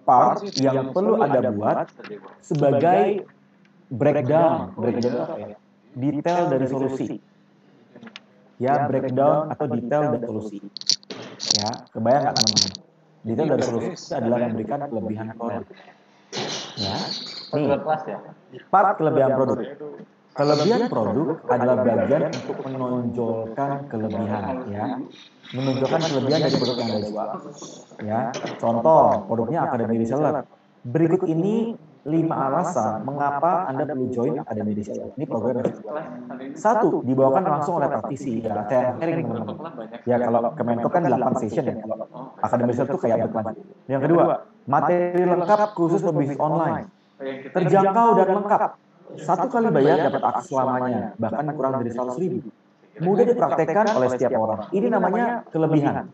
part yang perlu Anda buat sebagai breakdown. Breakdown itu apa ya? Detail dari solusi. Ya, breakdown atau detail dari solusi. Ya, kebayang nggak teman-teman? Detail dari solusi adalah memberikan kelebihan produk. Ya, nih, part kelebihan produk. Kelebihan produk adalah bagian untuk menonjolkan kelebihan, ya, menonjolkan kelebihan dari produk yang Anda jual. Ya, contoh produknya Akademi Reseller. Berikut ini 5 alasan mengapa Anda perlu join Akademi Reseller. Ini program yang saya jual. 1, dibawakan langsung oleh praktisi. Ya, saya sharing teman-teman. Ya, kalau Kemenko kan 8 session ya. Kalau Akademi Reseller itu kayak berkelanjutan. Yang kedua, materi lengkap khusus pebisnis online. Terjangkau dan lengkap. 1 kali bayar dapat akses selamanya, bahkan kurang dari 100.000. Mudah dipraktekkan oleh setiap orang. Ini namanya kelebihan.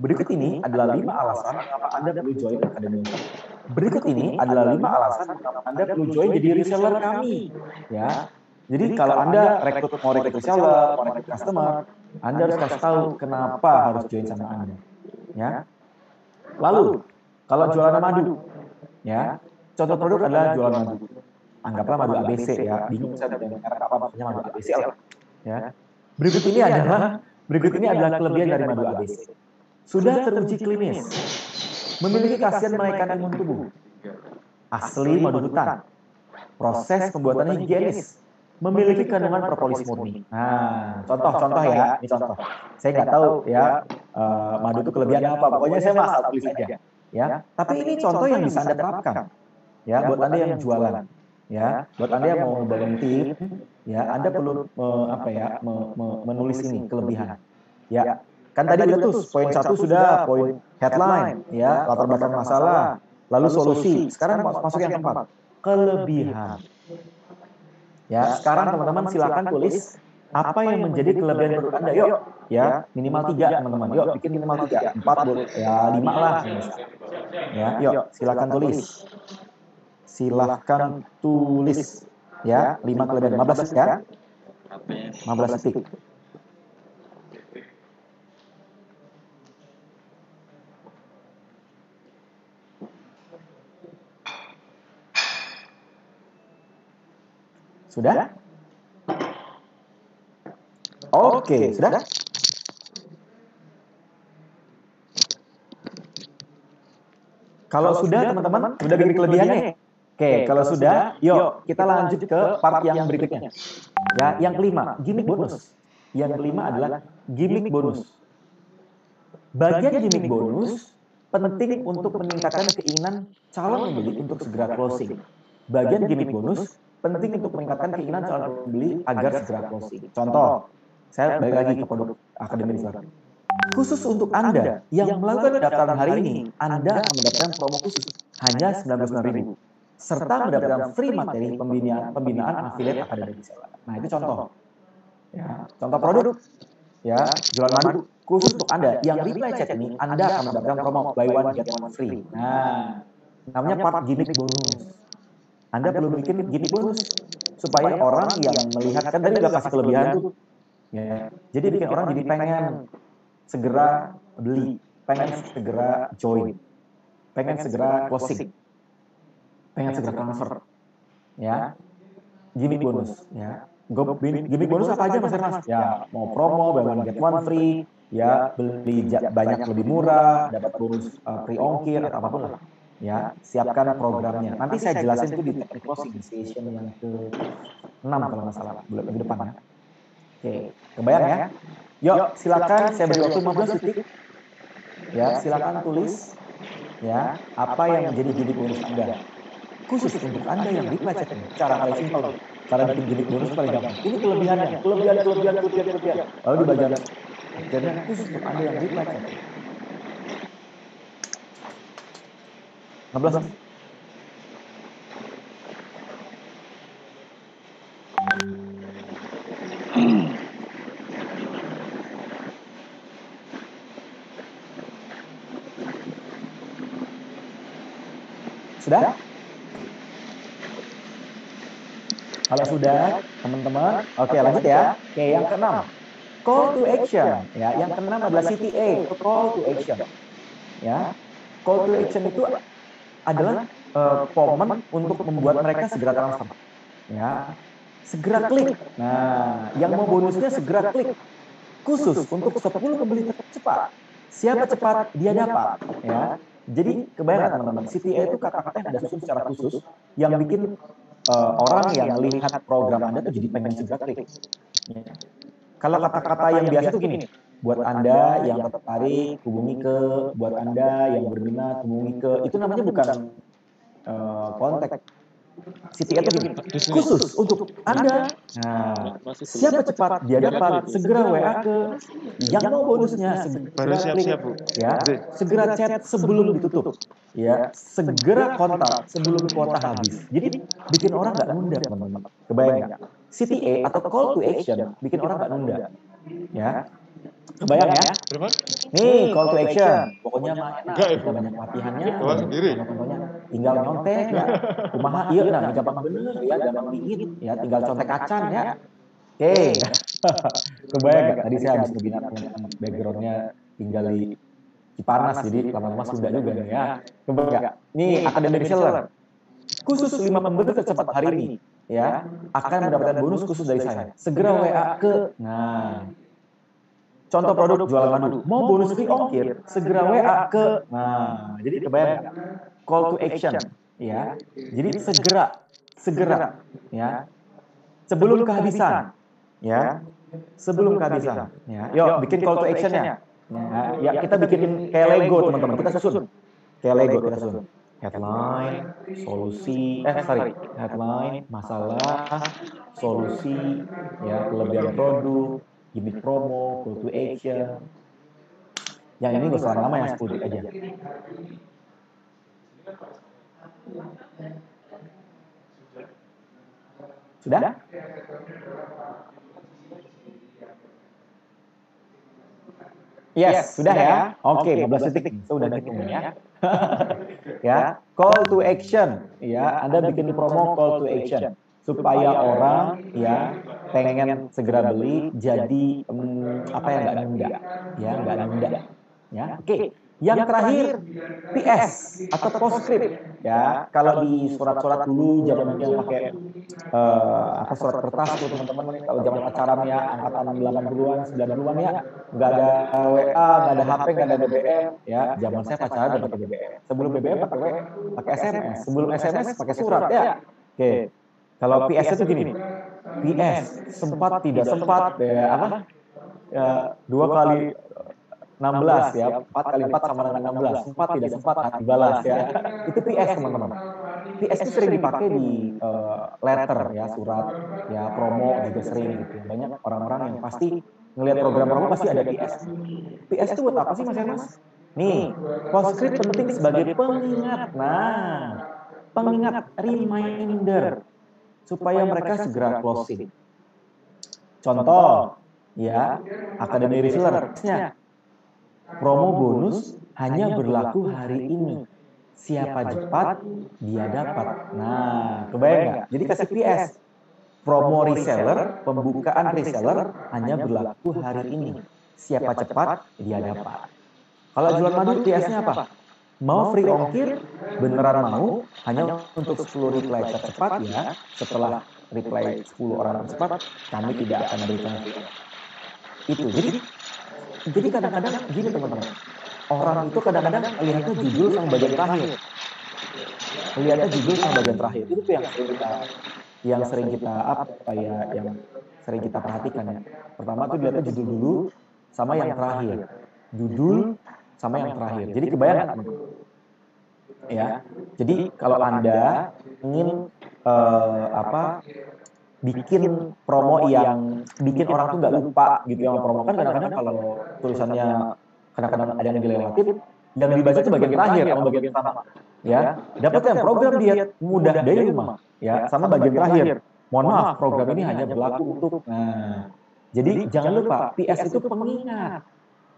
Berikut ini adalah 5 alasan mengapa Anda perlu join Akademi Reseller. Berikut ini adalah 5 alasan mengapa Anda perlu join jadi reseller kami. Ya. Jadi kalau Anda mau rekrut reseller, mau rekrut customer, Anda harus kasih tahu kenapa harus join sama Anda. Ya. Lalu, kalau jualan madu, ya, contoh produk adalah jualan madu. Anggaplah madu ABC ya, bingung saya dengan merek apa, maksudnya madu ABC lah. Ya. Berikut ini adalah kelebihan dari madu ABC. Sudah teruji klinis, memiliki khasiat menaikkan imun tubuh, asli madu hutan, proses pembuatannya higienis, memiliki kandungan propolis murni. Nah, contoh ya, ini contoh. Saya nggak tahu ya madu itu kelebihannya apa? Pokoknya saya asal tulis aja. Ya, tapi ini contoh yang bisa Anda terapkan. Ya, buat Anda yang jualan. Ya, buat Anda yang mau membangun tim, ya, Anda perlu menulis ini kelebihan. Ya, kan tadi udah tuh poin 1 sudah, poin headline, ya, latar belakang masalah, lalu solusi. Sekarang masuk yang keempat, kelebihan. Ya, sekarang teman-teman silakan tulis apa yang menjadi kelebihan produk Anda. Yuk, ya, minimal 3 teman-teman. Yuk, bikin minimal 3, 4, ya 5 lah. Ya, yuk, silakan tulis. Silahkan tulis. Ya, 5 kelebihan, 15 ya. 15 detik. Sudah? Oke, sudah? Kalau sudah, teman-teman, sudah bikin kelebihannya. Oke, kalau sudah, yuk kita lanjut ke part yang berikutnya. Ya, yang kelima, gimmick bonus. Yang kelima adalah gimmick bonus. Bagian gimmick bonus penting untuk meningkatkan keinginan calon pembeli untuk segera closing. Bagian gimmick bonus penting untuk meningkatkan keinginan calon pembeli agar segera closing. Contoh, saya balik lagi ke produk Akademi Reseller. Khusus untuk Anda yang melakukan pendaftaran hari ini, Anda akan mendapatkan promo khusus hanya 99.000 serta mendapatkan free materi pembinaan affiliate Akademi Reseller. Nah, itu contoh. Ya, contoh produk. Ya, jualan madu khusus untuk Anda yang reply chat ini, Anda akan mendapatkan promo buy one get one free. Nah, namanya part gimmick bonus. Anda perlu bikin gimmick bonus supaya orang yang melihat, kan tadi udah kasih kelebihan tuh. Ya, jadi bikin orang jadi pengen segera beli, pengen segera join, pengen segera closing, pengen segera transfer. Ya, gimmick bonus. Ya, gimmick bonus apa aja Mas Ernest? Ya, mau promo, buy one get one free, ya beli banyak lebih murah, dapat bonus free ongkir atau apapun lah. Ya, siapkan programnya. Nanti saya jelasin itu di teknik closing session yang ke-6 kalau nggak salah, minggu depan ya. Oke, kebayang ya? Yuk, silakan saya beri waktu 15 detik. Ya, silakan tulis ya apa yang menjadi gimmick bonus Anda. Khusus untuk Anda yang reply chat ini, cara paling simpel. Cara bikin gimmick bonus paling gampang. Ini kelebihannya, kelebihan. Lalu di bagian jadinya khusus untuk Anda yang reply chat. 16. Sudah? Kalau sudah, teman-teman, oke lanjut ya. Oke, yang keenam, call to action. Ya, yang keenam adalah CTA, call to action. Ya, call to action itu adalah momen untuk membuat mereka segera transfer. Ya, segera klik. Nah, yang mau bonusnya segera klik. Khusus untuk 10 pembeli tercepat. Siapa cepat, dia dapat. Ya, jadi kebayang teman-teman, CTA itu kata-kata yang Anda susun secara khusus yang bikin orang yang melihat program Anda tuh jadi pengen segera klik. Ya. Kalau kata-kata yang biasa tuh gini, buat Anda yang tertarik hubungi ke, buat Anda yang berminat hubungi ke, itu namanya bukan kontak. CTA itu gini, khusus untuk Anda. Nah, siapa cepat dia dapat, segera WA ke yang mau bonusnya, segera klik, ya, segera chat sebelum ditutup, ya, segera kontak sebelum kuota habis. Jadi bikin orang nggak nunda, teman-teman. Kebayang nggak? CTA atau call to action bikin orang nggak nunda, ya. Kebayang ya? Nih call to action, pokoknya mah enak, kita banyak latihannya, contohnya tinggal nyontek ya, kumaha iya nah gampang bener ya, gampang dingin ya, tinggal contek kacan ya. Oke, kebayang nggak? Tadi saya habis ngebina teman-teman backgroundnya tinggal di Cipanas, jadi lama-lama Sunda juga nih ya. Kebayang nggak? Nih Akademi Reseller, khusus 5 pembeli tercepat hari ini ya akan mendapatkan bonus khusus dari saya. Segera WA ke, nah. Contoh produk jualan madu, mau bonus free ongkir, segera WA ke, nah, jadi kebayang nggak? Call to action, ya. Jadi segera, ya. Sebelum kehabisan, ya. Sebelum kehabisan, ya. Yuk, bikin call to action-nya. Nah, ya kita bikin kayak Lego teman-teman, kita susun. Kayak Lego kita susun. Headline, solusi, headline, masalah, solusi, ya kelebihan produk, gimmick promo, call to action. Yang ini gak usah lama, yang 10 detik aja. Sudah? Yes, sudah ya. Oke, 15 detik. Sudah hitung ya. Ya, call to action. Ya, Anda bikin promo call to action supaya orang ya pengen segera beli, jadi apa yang nggak nunda, ya nggak nunda. Ya, oke. Yang terakhir PS atau postscript. Ya, kalau di surat-surat dulu zaman yang pakai apa surat kertas tuh teman-teman, kalau zaman pacaran ya angkatan 80-an 90-an ya, nggak ada WA, nggak ada HP, nggak ada BBM ya. Zaman saya pacaran udah pakai BBM, sebelum BBM pakai pakai SMS, sebelum SMS pakai surat ya. Oke, kalau PS itu gini, PS sempat tidak sempat ya apa ya, 2 kali 16 ya, 4 kali 4 sama dengan 16, sempat tidak sempat dibalas ya. Itu PS teman-teman. PS itu sering dipakai di letter ya, surat ya, promo juga sering gitu. Banyak orang-orang yang pasti ngelihat program promo pasti ada PS. PS itu buat apa sih Mas Hermas? Nih, postscript penting sebagai pengingat. Nah, pengingat, reminder supaya mereka segera closing. Contoh ya, Academy Reseller-nya promo bonus hanya berlaku hari ini. Siapa cepat, dia dapat. Nah, kebayang nggak? Jadi kasih PS. Promo reseller, pembukaan reseller hanya berlaku hari ini. Siapa cepat, dia dapat. Kalau jual madu, PS-nya apa? Mau free ongkir, beneran mau, hanya untuk 10 reply tercepat ya. Setelah reply 10 orang tercepat, kami tidak akan berikan free ongkir. Itu. Jadi kadang-kadang gini teman-teman. Orang itu kadang-kadang lihatnya judul sama bagian terakhir. Lihatnya judul sama bagian terakhir. Itu tuh yang sering kita apa ya, yang sering kita perhatikan ya. Pertama tuh dilihatnya judul dulu sama yang terakhir. Judul sama yang terakhir. Jadi kebayang nggak teman-teman? Ya. Jadi kalau Anda ingin bikin promo yang bikin orang tuh nggak lupa gitu yang promo, kan kadang-kadang kalau tulisannya kadang-kadang ada yang dilewatin, yang dibaca itu bagian terakhir sama bagian pertama ya. Dapat yang program diet mudah dari rumah ya sama bagian terakhir. Mohon maaf, program ini hanya berlaku untuk. Nah, jadi jangan lupa PS itu pengingat,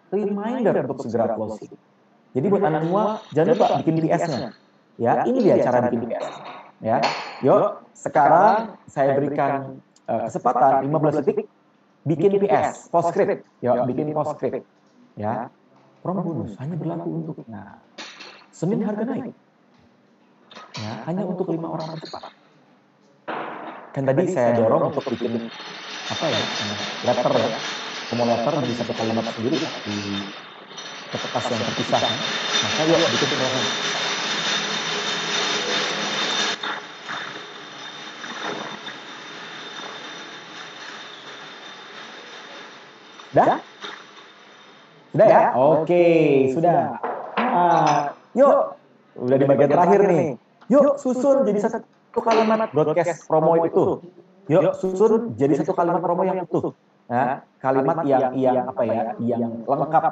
reminder untuk segera closing. Jadi buat Anda semua jangan lupa bikin PS-nya. Ya, ini dia cara bikin PS. Ya. Yuk, sekarang saya berikan kesempatan 15 detik bikin PS, postscript. Yuk, bikin postscript. Ya. Promo bonus hanya berlaku untuk. Nah, Senin harga naik. Ya, hanya untuk 5 orang tercepat. Kan tadi saya dorong untuk bikin apa ya? Letter ya. Promo letter di satu kalimat sendiri di kertas yang terpisah. Maka yuk bikin promo. Sudah? Sudah ya? Oke, sudah. Nah, yuk. Udah di bagian terakhir nih. Yuk, susun jadi satu kalimat broadcast promo itu. Yuk, susun jadi satu kalimat promo yang utuh. Nah, kalimat yang apa ya? Yang lengkap.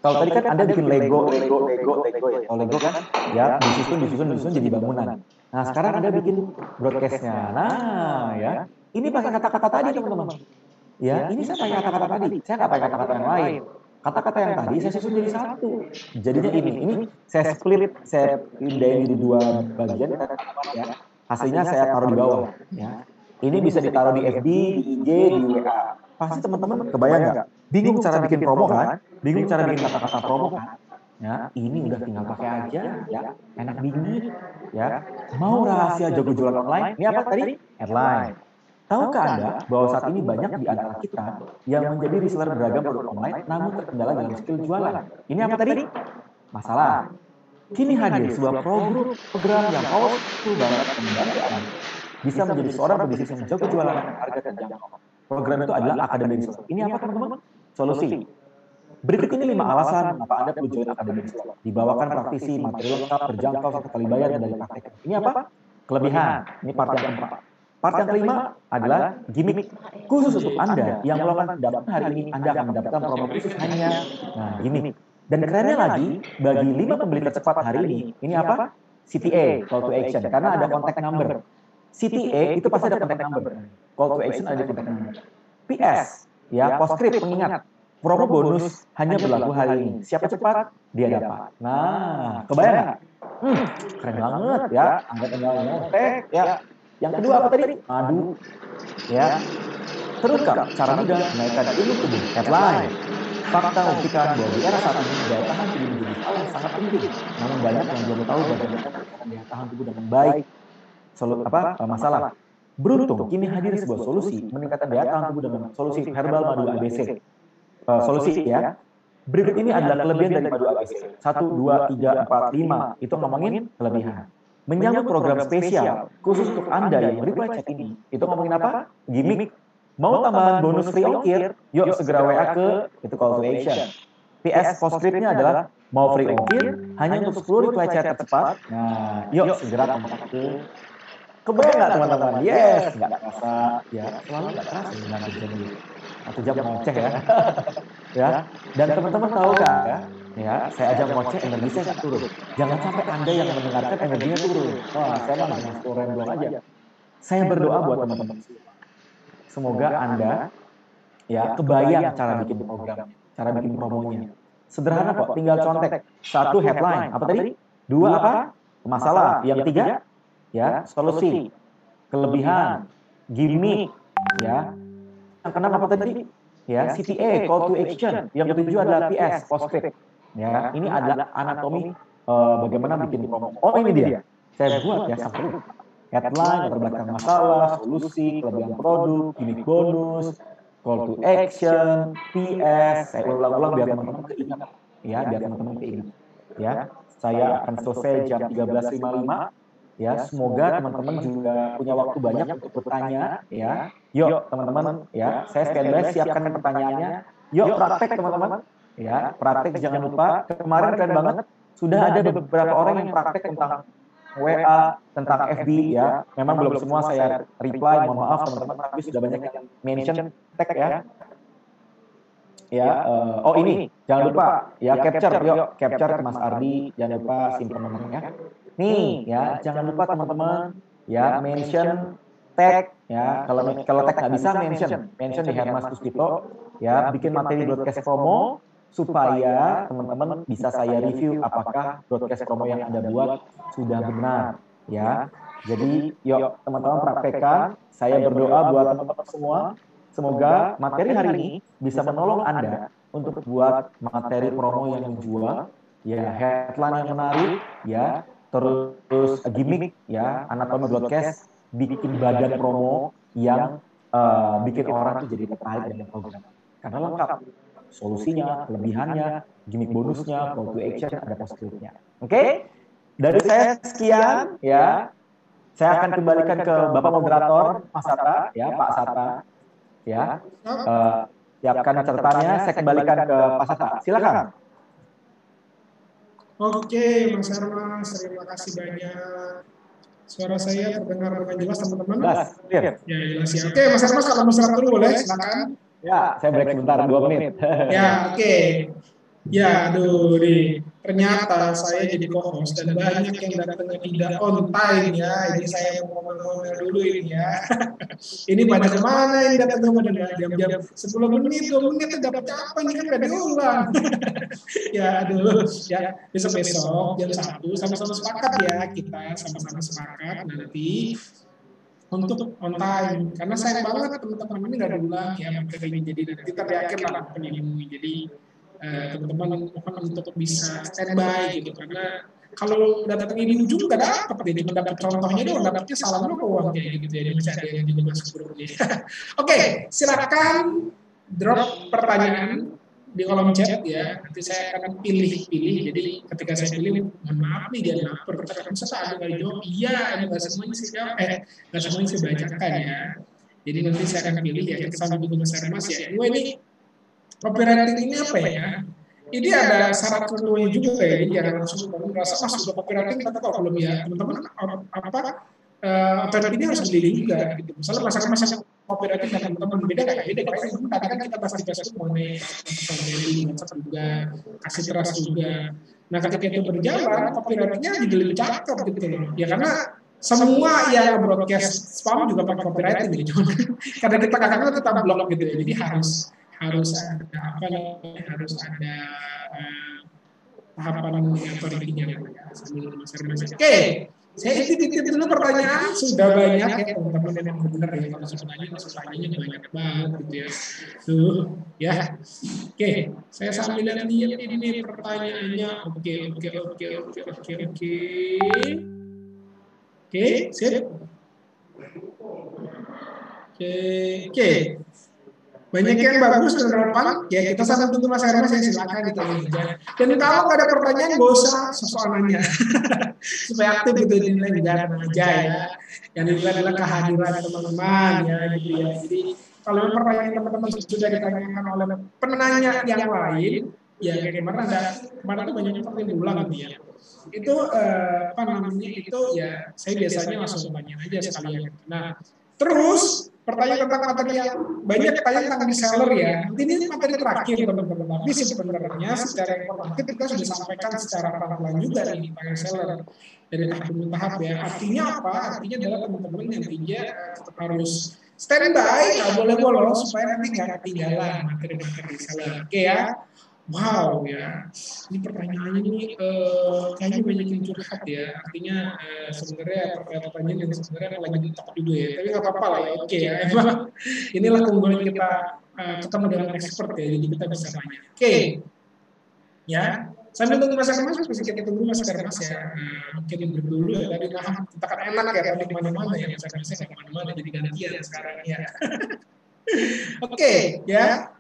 Kalau tadi kan Anda bikin Lego ya. Kalau Lego kan ya disusun jadi bangunan. Nah, sekarang Anda bikin broadcastnya. Nah, ya. Ini pakai kata-kata tadi, teman-teman. Ya, ini saya pakai kata-kata tadi. Saya nggak pakai kata-kata yang lain. Kata-kata yang tadi saya susun jadi satu. Jadinya ini saya split, saya pindahin jadi 2 bagian ya. Hasilnya saya taruh di bawah. Ya. Ini bisa ditaruh di FB, di IG, di WA. Pasti teman-teman kebayang nggak? Bingung cara bikin promo kan? Bingung cara bikin kata-kata promo kan? Ya, ini udah tinggal pakai aja, ya. Enak dingin, ya. Mau rahasia jago jualan online? Ini apa tadi? Headline. Tahukah Anda bahwa saat ini banyak di antara kita yang menjadi reseller beragam produk online namun terkendala dalam skill jualan? Ini apa tadi? Masalah. Kini hadir sebuah program yang powerful banget membantu Anda bisa menjadi seorang pebisnis yang jago jualan dengan harga terjangkau. Program itu adalah Academy Reseller. Ini apa teman-teman? Solusi. Berikut ini 5 alasan mengapa Anda perlu join Akademi Slot. Dibawakan praktisi, materi lengkap, terjangkau, satu kali bayar, dan dari praktek. Ini apa? Kelebihan. Ini part yang keempat. Part yang kelima adalah gimmick khusus untuk Anda yang melakukan pendaftaran hari ini. Anda akan mendapatkan promo khusus hanya gimmick. Dan kerennya lagi, bagi 5 pembeli tercepat hari ini apa? CTA, call to action, karena ada contact number. CTA itu pasti ada contact number. Call to action ada di contact number. PS, ya, postscript pengingat. Promo bonus hanya berlaku hari ini. Siapa cepat, dia dapat. Nah, kebayang nggak? Keren banget ya. Anggap tinggalnya. Ya. Yang kedua apa tadi? Madu. Ya. Terungkap cara mudah menaikkan ilmu tubuh. Headline. Fakta membuktikan bahwa di era saat ini daya tahan tubuh menjadi hal yang sangat penting. Namun banyak yang belum tahu bagaimana meningkatkan daya tahan tubuh dengan baik. Masalah. Beruntung kini hadir sebuah solusi meningkatkan daya tahan tubuh dengan solusi herbal madu ABC. Solusi ya. Berikut ini adalah kelebihan dari madu ABC. 1, 2, 3, 4, 5. Itu ngomongin kelebihan. Menyambut program spesial khusus untuk Anda yang reply chat ini. Itu ngomongin apa? Gimmick. Mau tambahan bonus free ongkir? Yuk segera WA ke itu call to action. PS postscriptnya adalah mau free ongkir hanya untuk 10 reply chat tercepat. Nah, yuk segera kontak ke. Kebayang nggak teman-teman? Yes, nggak terasa. Ya, selalu nggak terasa nanti jadi 1 jam ngoceh ya. Ya. Dan teman-teman tahu kan ya, saya ajak ngoceh energi saya turun. Jangan sampai Anda yang mendengarkan energinya turun. Wah, saya mah dengan story doang aja. Saya berdoa buat teman-teman. Semoga Anda ya kebayang cara bikin program, cara bikin promonya. Sederhana kok, tinggal contek. 1 headline, apa tadi? 2 apa? Masalah. Yang 3 ya, solusi. Kelebihan, gimmick, ya. Yang keenam apa tadi? Ya, CTA, call to action. Yang ketujuh adalah PS, postscript. Ya, ini adalah anatomi bagaimana bikin promo. Oh, ini dia. Saya buat ya sampai lupa. Headline, latar belakang masalah, solusi, kelebihan produk, gimmick bonus, call to action, PS. Saya ulang-ulang biar teman-teman keingat. Ya, biar teman-teman keingat. Ya, saya akan selesai jam 13.55. Ya, semoga teman-teman juga punya waktu banyak untuk bertanya. Ya, yuk teman-teman. Ya, saya standby siapkan pertanyaannya. Yuk praktek teman-teman. Ya, praktek jangan lupa. Kemarin keren banget. Sudah ada beberapa orang yang praktek tentang WA, tentang FB. Ya, memang belum semua saya reply. Mohon maaf teman-teman. Tapi sudah banyak yang mention tag ya. Ya, oh ini jangan lupa ya capture. Yuk capture ke Mas Ardi. Jangan lupa simpan nomornya. Nih ya, jangan lupa teman-teman ya mention tag ya. Kalau tag nggak bisa mention di Hermas Puspito ya, bikin materi broadcast promo supaya teman-teman bisa saya review apakah broadcast promo yang Anda buat sudah benar ya. Jadi yuk teman-teman praktekkan. Saya berdoa buat teman-teman semua. Semoga materi hari ini bisa menolong Anda untuk buat materi promo yang menjual ya, headline yang menarik ya. Terus gimmick ya, anatomi broadcast, bikin badan promo yang bikin orang tuh jadi tertarik dengan program. Karena lengkap solusinya, kelebihannya, gimmick bonusnya, call to action, ada postscriptnya. Oke? Dari saya sekian ya. Saya akan kembalikan ke Bapak Moderator, Mas Sata ya, Pak Sata ya. Siapkan catatannya, saya kembalikan ke Pak Sata. Silakan. Oke, Mas Hermas, terima kasih banyak. Suara saya terdengar dengan jelas, teman-teman? Jelas, clear. Ya, jelas ya. Oke, Mas Hermas, kalau mau start dulu boleh, silakan. Ya, saya break sebentar, 2 menit. Ya, oke. Ya, aduh, nih. Ternyata saya jadi co-host dan banyak yang datang tidak on time ya. Ini saya mau ngomong-ngomong dulu ini ya. Ini pada kemana ini datangnya pada jam-jam 10 menit, 2 menit dapat apa ini kan nggak diulang. Ya, aduh, ya besok-besok jam 1 sama-sama sepakat ya, kita sama-sama sepakat nanti untuk on time. Karena sayang banget teman-teman ini nggak diulang ya materinya, jadi nanti terakhir lah penyelesaian. Jadi teman-teman mohon untuk bisa standby gitu, karena kalau datangnya di ujung nggak dapat deh, cuma dapat contohnya doang, dapatnya salah dulu uang kayak gitu ya, masih ada yang juga masuk grup nih. Oke, silakan drop pertanyaan di kolom chat ya, nanti saya akan pilih-pilih. Jadi ketika saya pilih, mohon maaf nih jangan lapor, pertanyaan saya ada nggak jawab, iya, nggak semuanya saya jawab, nggak semuanya saya bacakan ya. Jadi nanti saya akan pilih ya, kita sambil tunggu Mas Hermas ya. Gue ini copywriting ini apa ya? ini ada syarat keduanya juga ya, jadi jangan langsung kamu merasa mas sudah copywriting tapi kok belum ya teman-teman apa otomatis ini harus beli juga gitu. Misalnya masyarakat yang copywriting dan teman-teman beda kayak beda kayak tadi kan kita bahas di Facebook mengenai di WhatsApp juga kasih trust juga. Nah ketika itu berjalan copywritingnya jadi lebih cakep gitu loh. Ya karena semua yang broadcast spam juga pakai copywriting gitu. Karena kita kadang-kadang tetap blog gitu ya. Jadi harus ada apa namanya harus ada tahapan authority-nya sambil masing-masing. Oke, saya titip dulu pertanyaan sudah banyak ya teman-teman yang benar ya kalau sebenarnya banyak banget gitu ya. Tuh ya. Oke, saya sambil lihat ini pertanyaannya. Oke. Oke, sip. Oke. Banyak yang bagus dan relevan, ya kita sambil tunggu Mas Hermas ya silakan ditanya aja. Dan kalau nggak ada pertanyaan, gak usah soal nanya. Supaya aktif gitu dinilai jangan aja ya. Yang dinilai adalah kehadiran teman-teman ya gitu ya. Jadi kalau pertanyaan teman-teman sudah ditanyakan oleh penanya yang lain, ya kayak kemarin tuh banyak yang diulang gitu ya. Itu apa namanya itu ya saya biasanya langsung tanya aja sekalian. Nah, terus pertanyaan tentang materi yang banyak tanya tentang reseller ya. Nanti ini materi terakhir teman-teman. Tapi sebenarnya secara informatif kita sudah sampaikan secara pelan-pelan juga nih tentang reseller dari tahap demi tahap ya. Artinya apa? Artinya adalah teman-teman nantinya tetap harus standby, nggak boleh bolos supaya nanti nggak ketinggalan materi-materi reseller. Oke ya. Wow ya, ini pertanyaannya ini kayaknya banyak yang curhat ya. Artinya sebenarnya pertanyaan yang sebenarnya lagi ditok juga ya. Tapi nggak apa-apa lah ya. Oke ya, emang inilah keunggulan kita ketemu dengan expert ya. Jadi kita bisa tanya. Oke, ya. Sambil tunggu Mas Hermas, kita tunggu Mas Hermas ya. Mungkin berdulu ya. Tadi kita kan enak ya tadi kemana-mana ya. Mas Hermasnya nggak kemana-mana, jadi gantian sekarang ya. Oke, ya.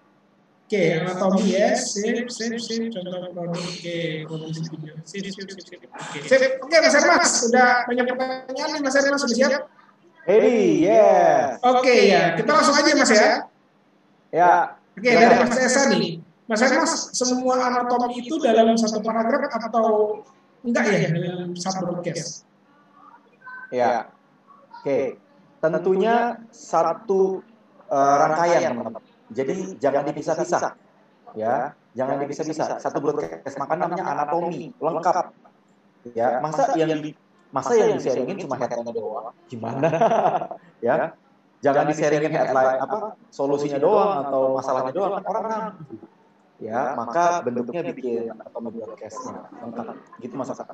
Oke, anatomi ya, sip, contoh produk, oke, produksi video, sip, oke, Mas Hermas, sudah banyak pertanyaan nih, Mas Hermas, sudah siap? Ready, yes. Oke ya, kita langsung aja Mas ya. Ya. Oke, dari Mas Esa nih, Mas Hermas, semua anatomi itu dalam satu paragraf atau enggak ya dalam satu broadcast? Ya, oke. Tentunya satu rangkaian teman-teman. Jadi jangan dipisah-pisah, ya. Jangan dipisah-pisah. Satu broadcast maka namanya anatomi lengkap, ya. Masa yang di-sharingin cuma headline doang? Gimana? Ya. Jangan di-sharingin headline apa solusinya doang atau masalahnya doang, kan orang nanggung. Ya, maka bentuknya bikin anatomi broadcastnya lengkap. Gitu Mas Asa.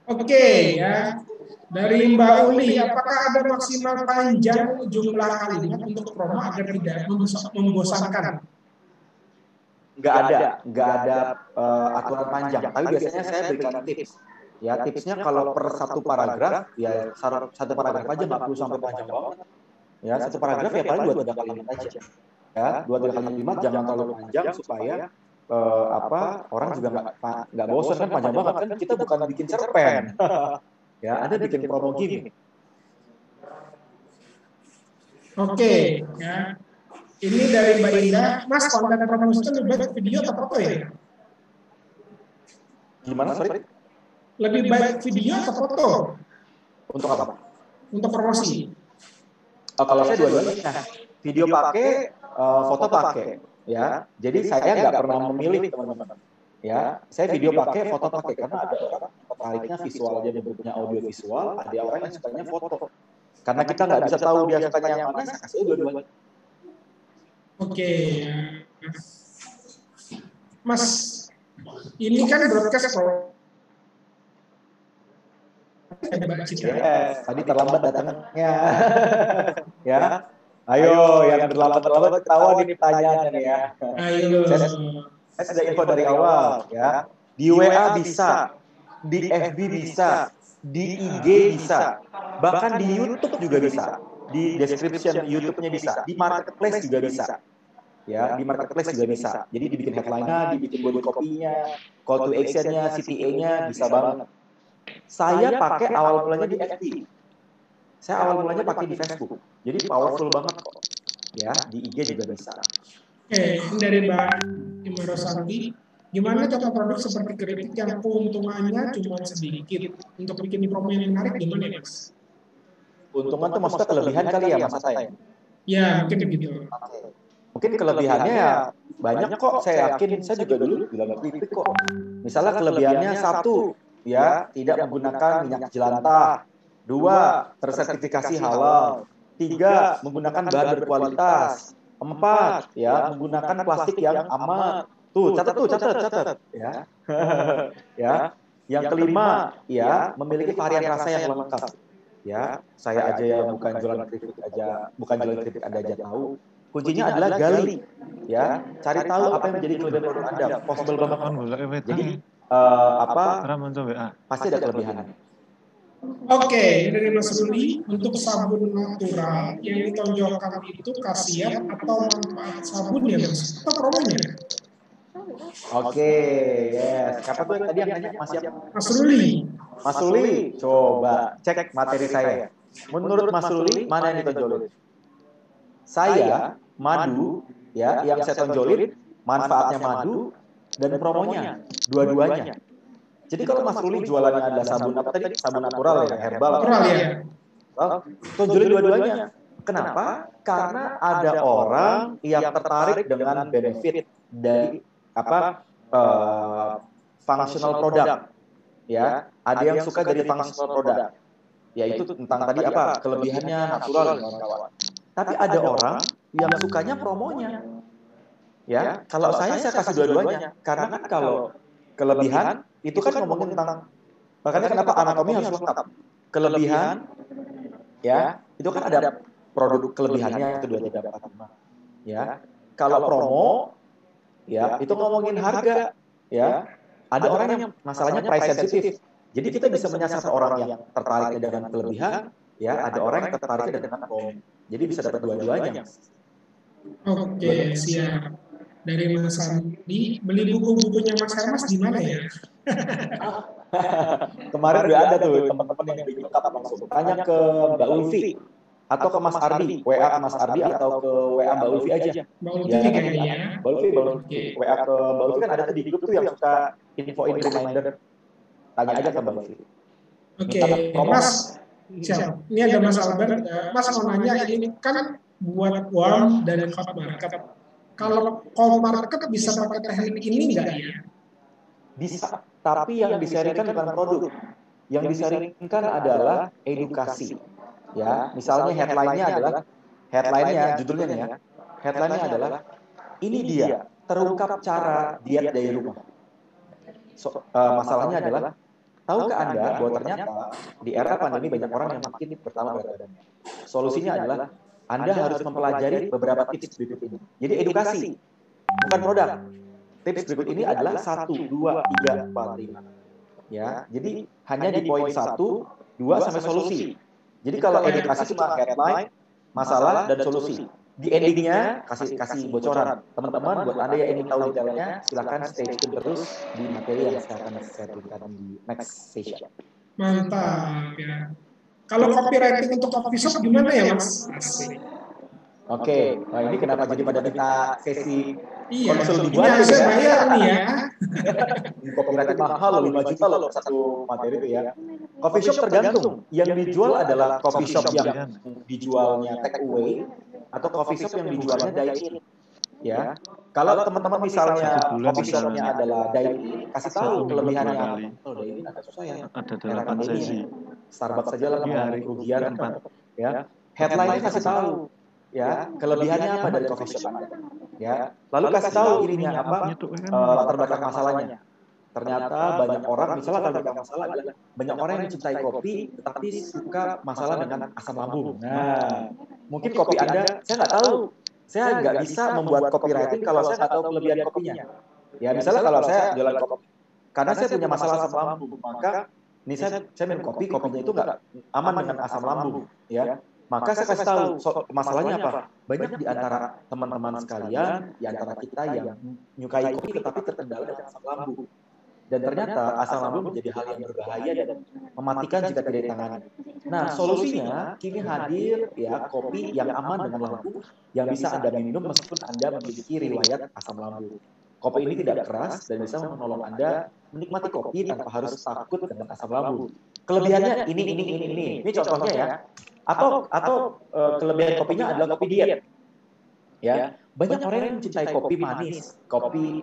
Oke ya. Dari Mbak Uli, apakah ada maksimal panjang jumlah kalimat untuk promo agar tidak membosankan? Nggak ada aturan panjang. Tapi biasanya saya berikan tips. Ya, tipsnya kalau per satu paragraf, ya satu paragraf aja, nggak perlu sampai panjang banget. Ya, satu paragraf ya paling 2-3 kalimat aja. Ya, 2-3 kalimat, jangan terlalu panjang supaya orang juga nggak bosan kan panjang banget kan, kita bukan bikin cerpen. Ya, ada bikin promo gimmick. Oke, ya. Ini dari Mbak Indah, Mas, konten promosi itu lebih baik video atau foto ya? Gimana, sorry? Lebih baik video atau foto? Untuk apa? Untuk promosi. Kalau saya dua-duanya, video pakai, foto pakai, ya. Jadi saya nggak pernah memilih teman-teman. Ya, saya video pakai, foto pakai karena ada orang tertariknya visual aja bentuknya audio visual, ada orang yang sukanya foto. Karena kita nggak bisa tahu dia sukanya yang mana, saya kasih dua-duanya. Oke, Mas, ini kan broadcast tadi terlambat datangnya. Ya, ayo yang terlambat ketawa nih pertanyaannya ya. Ayo. Saya sudah info dari awal ya. Di WA bisa, di FB bisa, di IG bisa, bahkan di YouTube juga bisa. Di description YouTube-nya bisa, di marketplace juga bisa. Ya, di marketplace juga bisa. Jadi dibikin headline-nya, dibikin body copy-nya, call to action-nya, CTA-nya bisa banget. Saya pakai awal mulanya di FB. Saya awal mulanya pakai di Facebook. Jadi powerful banget kok. Ya, di IG juga bisa. Oke, ini dari Mbak Imrosanti. Gimana contoh produk seperti keripik yang keuntungannya cuma sedikit untuk bikin promo yang menarik gimana ya Mas? Keuntungan tuh maksudnya kelebihan kali ya Mas Ata ya? Ya mungkin begitu. Mungkin kelebihannya ya banyak kok, saya yakin, saya juga dulu bilang kritik kok. Misalnya kelebihannya satu, ya tidak menggunakan minyak jelantah. Dua, tersertifikasi halal. Tiga, menggunakan bahan berkualitas. Empat, ya menggunakan plastik yang aman. Tuh, catat, ya. Ya. Yang kelima, ya memiliki varian rasa yang lengkap. Ya, saya aja yang bukan jualan kritik Anda aja tahu. Kuncinya adalah gali, ya, cari tahu apa yang menjadi kelebihan produk Anda, possible banget. Jadi pasti ada kelebihannya. Oke, ini dari Mas Ruli, untuk sabun natural yang ditonjolkan itu khasiat atau manfaat sabun ya Mas? Atau promonya? Oke, yes. Siapa tuh tadi yang nanya? Mas siapa? Mas Ruli. Mas Ruli, coba cek materi saya. Menurut Mas Ruli, mana yang ditonjolin? Saya, madu, ya, yang saya tonjolin, manfaatnya madu dan promonya, dua-duanya. Jadi kalau Mas Ruli jualannya adalah sabun apa tadi? Sabun natural ya, herbal. Natural ya. Tonjolin dua-duanya. Kenapa? Karena ada orang yang tertarik dengan benefit dari functional product. Ya, ada yang suka dari functional product. Yaitu tentang tadi apa? Kelebihannya natural dan kawan-kawan. Tapi ada orang yang sukanya promonya. Ya, kalau saya kasih dua-duanya. Karena kan kalau kelebihan itu kan ngomongin tentang, makanya kenapa anatomi harus lengkap. Kelebihan, ya, itu kan ada produk kelebihannya 1, 2, 3, 4, 5. Ya, kalau promo, ya, itu ngomongin harga. Ya, ada orang yang masalahnya price sensitive. Jadi kita bisa menyasar orang yang tertarik dengan kelebihan, ya, ada orang yang tertarik dengan promo. Jadi bisa dapat dua-duanya. Oke, siap. Dari Mas Andi, beli buku-bukunya Mas Hermas di mana ya? Kemarin udah ada tuh teman-teman yang beli lengkap langsung. Tanya ke Mbak Ulfi atau ke Mas Ardi, WA ke Mas Ardi atau ke WA Mbak Ulfi aja. Mbak Ulfi kayaknya ya. Mbak Ulfi, WA ke Mbak Ulfi kan ada tuh di grup tuh yang suka infoin reminder. Tanya aja ke Mbak Ulfi. Oke, Mas, siap. Ini ada Mas Albert. Mas mau nanya, ini kan buat warm dan hot market. Kalau cold market bisa pakai teknik ini nggak ya? Bisa, tapi yang disaringkan bukan produk. Yang disaringkan adalah edukasi. Ya, misalnya headline-nya, judulnya nih ya. Headline-nya adalah ini dia terungkap cara diet dari rumah. Masalahnya adalah, tahukah Anda bahwa ternyata di era pandemi banyak orang yang makin bertambah berat badannya. Solusinya adalah Anda harus mempelajari beberapa tips berikut ini. Jadi edukasi, bukan produk. Tips berikut ini adalah 1, 2, 3, 4, 5. Ya, jadi hanya di poin 1, 2 sampai solusi. Jadi kalau edukasi cuma headline, masalah dan solusi. Di endingnya kasih bocoran. Teman-teman, buat Anda yang ingin tahu detailnya, silakan stay tune terus di materi yang saya akan sharingkan di next session. Mantap ya. Kalau copywriting untuk coffee shop gimana ya Mas? Asik. Oke, nah ini kenapa jadi pada minta sesi konsul ini dibuat harusnya bayar nih ya. Copywriting mahal loh, 5 juta loh satu materi itu ya. Coffee shop tergantung. Yang dijual adalah coffee shop yang dijualnya take away atau coffee shop yang dijualnya dine-in. Ya. Kalau teman-teman misalnya coffee shopnya adalah dine-in, kasih tahu kelebihannya apa. Kalau dine-in agak susah ya. Ada 8 sesi. Starbucks saja lah mengalami kerugian. Ya. Headline-nya kasih tahu. Ya, kelebihannya apa dari coffee shop Anda. Ya. Lalu kasih tahu ininya apa, latar belakang masalahnya. Ternyata banyak orang, misalnya latar belakang masalah adalah banyak orang yang mencintai kopi, tetapi suka masalah dengan asam lambung. Nah, mungkin kopi Anda, saya nggak tahu. Saya nggak bisa membuat copywriting kalau saya nggak tahu kelebihan kopinya. Ya, misalnya kalau saya jualan kopi, karena saya punya masalah asam lambung, maka ini saya minum kopi, kopinya itu nggak aman dengan asam lambung. Ya, maka saya kasih tahu masalahnya apa. Banyak di antara teman-teman sekalian, di antara kita yang menyukai kopi tetapi terkendala dengan asam lambung. Dan ternyata asam lambung menjadi hal yang berbahaya dan mematikan jika tidak ditangani. Nah, solusinya kini hadir ya kopi yang aman dengan lambung yang bisa Anda minum meskipun Anda memiliki riwayat asam lambung. Kopi ini tidak keras dan bisa menolong Anda menikmati kopi tanpa harus takut dengan asam lambung. Kelebihannya ini. Ini contohnya ya. Atau kelebihan kopinya adalah kopi diet. Ya, banyak orang yang mencintai kopi manis, kopi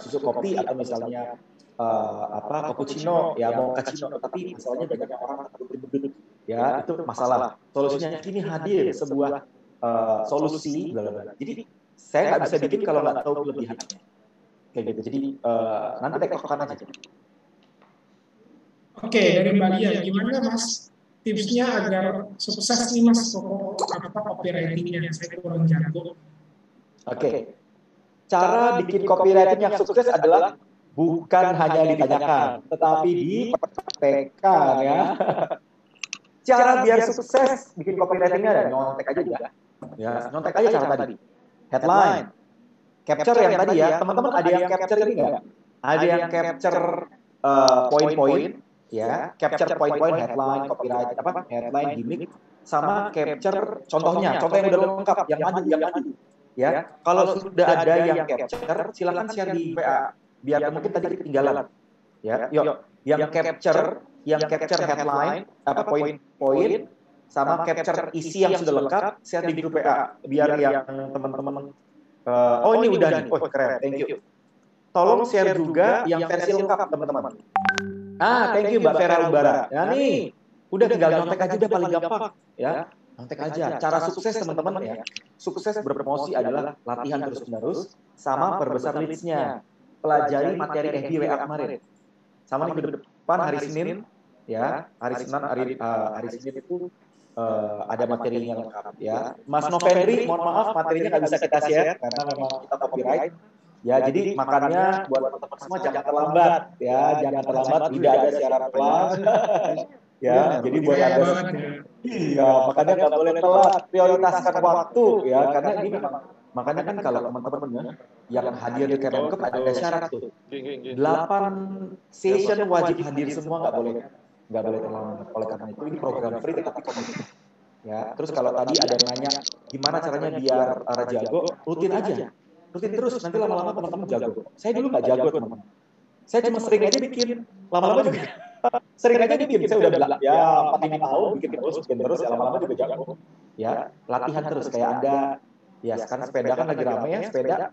susu kopi atau misalnya cappuccino, ya mau cappuccino, tapi masalahnya banyak orang takut ya, itu masalah. Solusinya kini hadir sebuah solusi, bla bla bla. Jadi saya nggak bisa bikin kalau nggak tahu kelebihannya, kayak gitu. Jadi nanti tektokan aja. Oke, dari Mbak Lia, gimana Mas tipsnya agar sukses nih Mas copywritingnya? Saya kurang jago. Oke. Cara bikin copywriting yang sukses adalah bukan hanya ditanyakan, tetapi dipraktekkan ya. Cara biar sukses bikin copywritingnya ada nyontek aja juga. Ya, nyontek aja cara tadi. Headline, capture yang tadi ya, teman-teman ada yang capture ini enggak? Ada yang capture poin-poin ya, capture poin-poin headline, copyright headline, gimmick, sama capture contohnya, contoh yang udah lengkap, yang maju. Ya, kalau sudah ada yang capture, silakan share di WA biar mungkin tadi ketinggalan. Ya, yuk, yang capture headline, poin-poin, sama capture isi yang sudah lengkap, share di grup WA biar yang teman-teman ini udah nih, keren, thank you. Tolong share juga yang versi lengkap teman-teman. Thank you Mbak Vera Ubara. Ya nih, udah tinggal nyontek aja udah paling gampang ya. Nyontek aja. Cara sukses teman-teman ya. Sukses berpromosi adalah latihan terus-menerus sama perbesar leads-nya. Pelajari materi FB WA kemarin. Sama minggu depan hari Senin ya. Hari Senin itu ada materinya lengkap ya. Mas Novendri, mohon maaf materinya nggak bisa kita share karena memang kita copyright. Ya, jadi makanya buat teman-teman semua jangan terlambat ya, jangan terlambat, tidak ada siaran pelan. Ya, jadi buat Anda iya, makanya nggak boleh telat, prioritaskan waktu ya, karena ini memang makanya kan kalau teman-teman yang hadir di Kemenkop ada syarat tuh. 8 session wajib hadir semua, nggak boleh terlambat. Oleh karena itu ini program free tetapi komitmen. Ya, terus kalau tadi ada yang nanya gimana caranya biar jago, rutin aja. Rutin terus, nanti lama-lama teman-teman jago. Saya dulu nggak jago, teman-teman. Saya cuma sering aja bikin, lama-lama juga sering aja bikin. Saya udah bilang, ya 4-5 tahun bikin terus, ya lama-lama juga jago. Ya, latihan terus. Kayak Anda, ya sekarang sepeda kan lagi ramai ya, sepeda.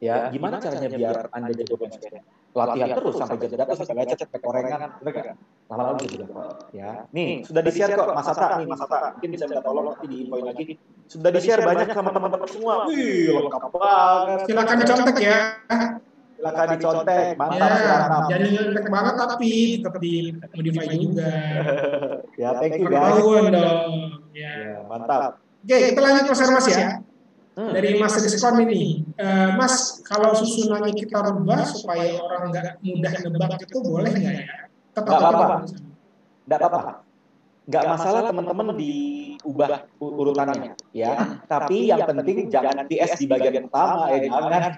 Ya, gimana caranya biar Anda jago main sepeda? Latihan terus sampai jatuh, sampai lecet, sampai korengan, bener kan? Lama-lama juga jago. Ya, nih sudah di-share kok Mas Ata, mungkin bisa minta tolong nanti diinfoin lagi. Sudah di-share banyak sama teman-teman semua. Wih, lengkap banget. Silakan dicontek ya. Silakan dicontek, mantap. Jangan nyontek banget tapi tetap di modify juga. Ya, thank you guys. Dong. Ya, mantap. Oke, kita lanjut Mas ya. Dari Mas Rizkon ini, Mas kalau susunannya kita rubah supaya orang nggak mudah nebak itu boleh nggak ya? Nggak apa-apa. Nggak masalah teman-teman diubah urutannya, ya. Tapi yang penting jangan PS di bagian pertama, jangan.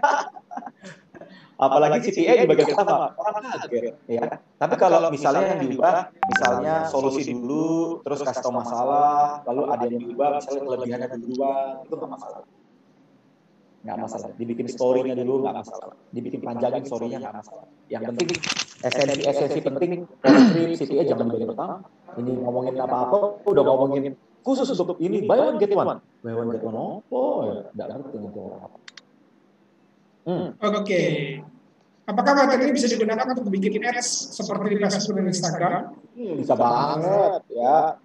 Apalagi CTA di bagian pertama, orang kaget, ya. Tapi kalau misalnya yang diubah, misalnya solusi dulu, terus kasih tahu masalah, lalu ada yang diubah, misalnya kelebihannya duluan, itu nggak masalah. Nggak masalah. Dibikin story-nya dulu nggak masalah. Dibikin panjangin story-nya nggak masalah. Yang penting esensi penting script CTA jangan di bagian pertama. Ini ngomongin apa-apa, udah ngomongin khusus untuk ini buy one get one. Buy one get one ya? Nggak ngerti nanti orang apa. Oke. Apakah materi ini bisa digunakan untuk bikin ads seperti di Facebook dan Instagram? Bisa banget ya.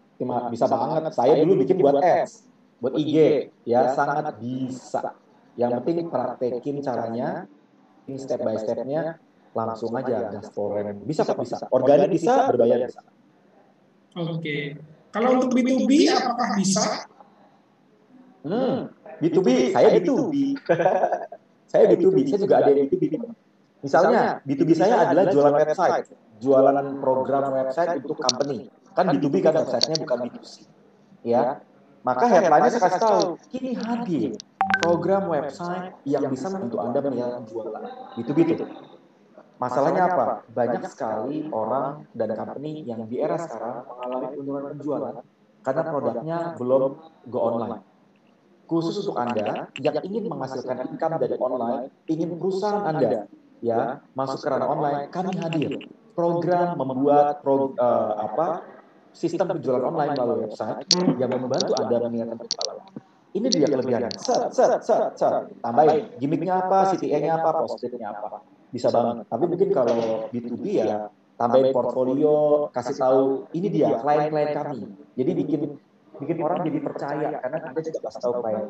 Bisa banget. Saya dulu bikin buat ads, buat IG ya, sangat bisa. Yang penting praktekin caranya, ini step by step-nya, langsung aja gaspolren. Bisa kok, bisa. Organik bisa, berbayar bisa. Oke. Kalau untuk B2B apakah bisa? B2B, saya B2B. Saya B2B, saya juga ada yang B2B. Misalnya, B2B saya adalah jualan website, jualan program website untuk company. Kan B2B kan website-nya bukan B2C. Ya, maka headline-nya saya kasih tahu, kini hadir program website yang bisa membantu Anda menjualan B2B itu. Masalahnya apa? Banyak sekali orang dan company yang di era sekarang mengalami penurunan penjualan karena produknya belum go online. khusus untuk Anda yang ingin menghasilkan income dari online, ingin perusahaan Anda ya masuk ke ranah online, kami hadir. Program membuat sistem penjualan online melalui website yang membantu Anda meningkatkan penjualan. Ini dia kelebihannya. Set. Tambahin gimmicknya apa, CTA-nya apa, post-it-nya apa. Bisa banget. Tapi mungkin kalau B2B ya, tambahin portfolio, kasih tahu ini dia klien-klien kami. Jadi bikin orang jadi percaya karena Anda juga kasih tahu klien.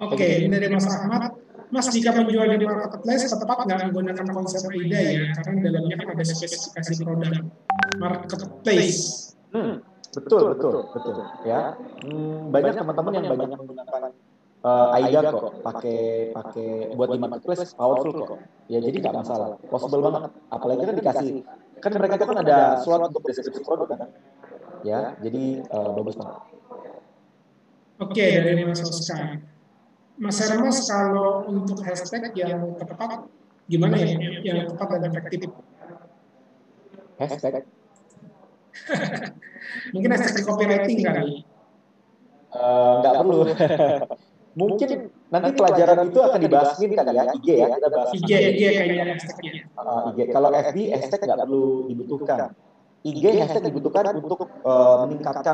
Oke, ini dari Mas Ahmad. Mas, jika menjual di marketplace tepat nggak menggunakan konsep AIDA ya? Karena di dalamnya kan ada spesifikasi produk marketplace. Betul ya. Banyak teman-teman yang banyak menggunakan AIDA kok, pakai buat di marketplace powerful kok. Ya jadi nggak masalah, possible banget. Apalagi kan dikasih, kan mereka itu kan ada slot untuk deskripsi produk kan. Ya, jadi bagus banget. Oke, dari Mas Oscar. Mas Hermas, kalau untuk hashtag yang tepat, gimana ya? Yang tepat dan efektif? Hashtag? Mungkin hashtag di copywriting kali. Nggak perlu. Mungkin nanti pelajaran itu akan dibahas kali ya, IG ya, kita bahas. IG kayaknya hashtagnya. IG. Kalau FB hashtag nggak perlu dibutuhkan. IG hashtag dibutuhkan untuk meningkatkan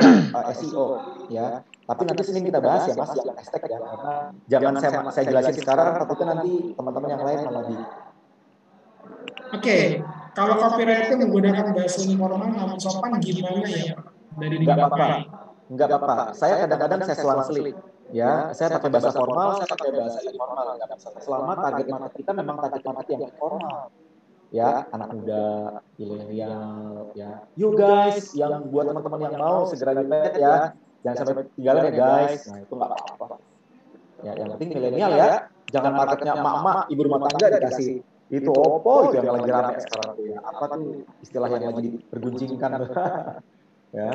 SEO ya. Tapi nanti Senin kita bahas ya Mas yang hashtag ya. Karena jangan saya jelasin sekarang, takutnya nanti teman-teman yang lain malah di. Oke, kalau copywriting menggunakan bahasa informal namun sopan gimana ya Pak? Dari Nggak apa-apa. Saya kadang-kadang saya selang-seling. Ya, saya pakai bahasa formal, saya pakai bahasa informal. Selama target market kita memang target market yang informal. Ya, anak muda, milenial, ya. You guys, yang buat teman-teman yang mau segera di-pet ya. Jangan sampai tinggalan ya guys. Nah, itu nggak apa-apa. Ya, yang penting milenial ya. Jangan marketnya emak-emak, ibu rumah tangga dikasih itu opo itu yang lagi ramai sekarang tuh ya. Apa tuh istilah yang lagi diperguncingkan ya.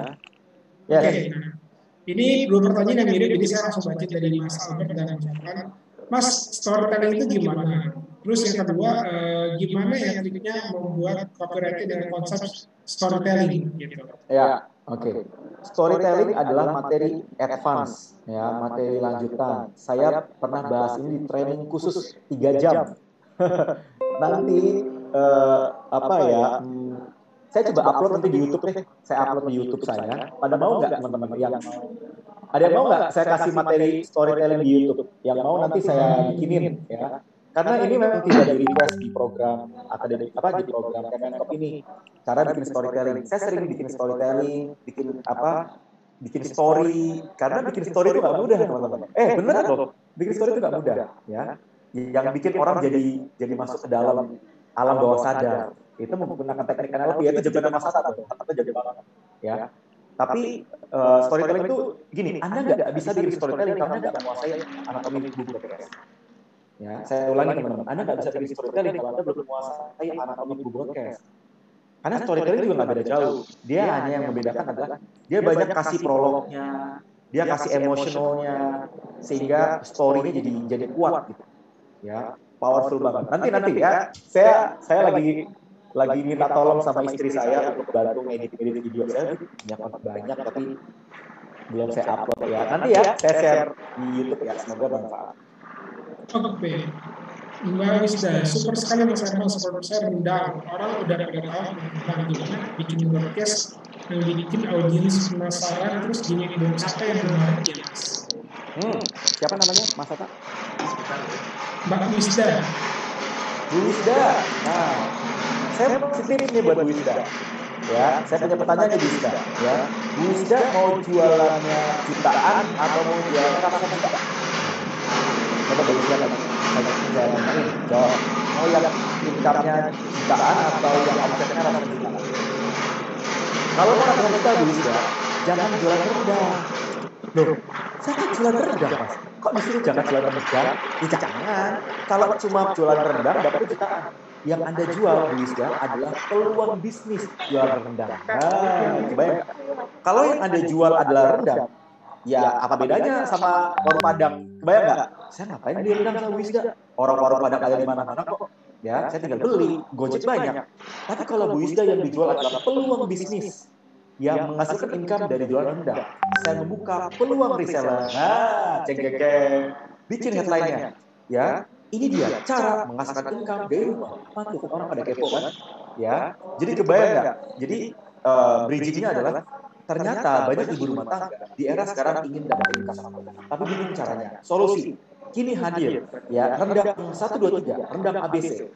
Ya. Oke. Ini dua pertanyaan yang mirip, jadi saya langsung baca dari Mas Albert dan Mas. Mas, storytelling itu gimana? Terus yang kedua, gimana ya triknya membuat copywriting dengan konsep storytelling gitu? Ya, oke. Storytelling adalah materi advance, ya, materi lanjutan. Saya pernah bahas ini di training khusus 3 jam. Nanti saya coba upload nanti di YouTube deh. Saya upload di YouTube saya. Pada mau nggak teman-teman yang ada yang mau nggak saya kasih materi storytelling di YouTube? Yang mau nanti saya bikinin ya. Karena ini memang tidak di request di program akademik di program Kemenkop ini. Cara bikin storytelling. Saya sering bikin storytelling, bikin story. Karena bikin story itu nggak mudah teman-teman. Bener loh. Bikin story itu nggak mudah ya. Yang bikin orang jadi masuk ke dalam alam bawah sadar itu menggunakan teknik NLP yaitu jawaban masa satu atau jawaban ya. Tapi storytelling itu gini, Anda nggak bisa bikin storytelling karena nggak menguasai anatomi tubuh broadcast. Ya, saya ulangi teman-teman, Anda nggak bisa bikin storytelling kalau Anda belum menguasai anatomi tubuh broadcast. Karena storytelling juga nggak beda jauh. Dia hanya yang membedakan adalah dia banyak kasih prolognya, dia kasih emosionalnya, sehingga story-nya jadi kuat gitu. Ya, powerful banget. Nanti ya, saya lagi minta tolong sama istri saya untuk bantu edit video. Saya punya kontak banyak tapi belum saya upload ya. Nanti ya saya share di YouTube ya, semoga bermanfaat. Oke. Mbak Wisda, super sekali Mas Herman, super saya rendang. Orang udah pada tahu tentang gimana bikin broadcast yang bikin audiens penasaran, terus gimmick box apa yang menarik ya Mas? Siapa namanya Mas Ata? Mbak Wisda. Bu Wisda. Nah, saya positif nih buat Bu Wisda. Ya, saya punya pertanyaan nih Bu Wisda. Ya, Bu Wisda mau jualannya jutaan atau mau jualannya ratusan juta? Coba Bu Wisda saya tanyain, jawab. Mau yang income-nya jutaan atau yang omsetnya ratusan juta? Kalau mau ratusan juta Bu Wisda, jangan jualan rendah. Loh, saya kan jualan rendah Mas. Kok disuruh jangan jualan rendah? Ya jangan. Kalau cuma jualan rendah dapat jutaan. Yang Anda jual Bu Wisda adalah peluang bisnis jualan rendang. Nah, kebayang. Kalau yang Anda jual adalah rendang, ya apa bedanya sama warung Padang? Kebayang nggak? Saya ngapain beli rendang sama Bu Wisda? Orang warung Padang ada di mana-mana kok. Ya, saya tinggal beli, Gojek banyak. Tapi kalau Bu Wisda yang dijual adalah peluang bisnis. yang menghasilkan income dari jualan rendang. Saya membuka peluang reseller. Nah, ceng-ceng, bikin headline-nya. Ya, ini dia cara menghasilkan income dari rumah. Apa tuh? Orang pada kepo kan? Ya, jadi kebayang nggak? Jadi bridging-nya adalah ternyata banyak ibu rumah tangga di era sekarang ingin dapat income, tapi bingung caranya. Solusi kini hadir, ya rendang 1, 2, 3, rendang ABC,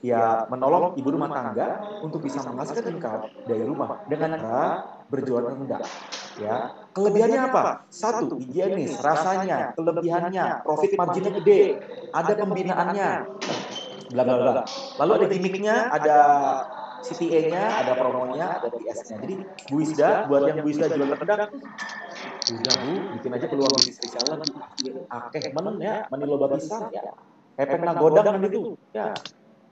ya menolong ibu rumah tangga untuk bisa menghasilkan income dari rumah dengan cara berjualan rendang. Ya, kelebihannya apa? 1, higienis, rasanya, kelebihannya, profit marginnya gede, ada pembinaannya, bla bla bla. Lalu ada gimmicknya, ada CTA-nya, ada promonya, ada PS-nya. Jadi Bu Wisda, buat yang Bu Wisda jual rendang, udah Bu, bikin aja peluang bisnis reseller Bu. Akeh men ya, meniloba pisan ya. Hepeng nagodang kan itu. Ya,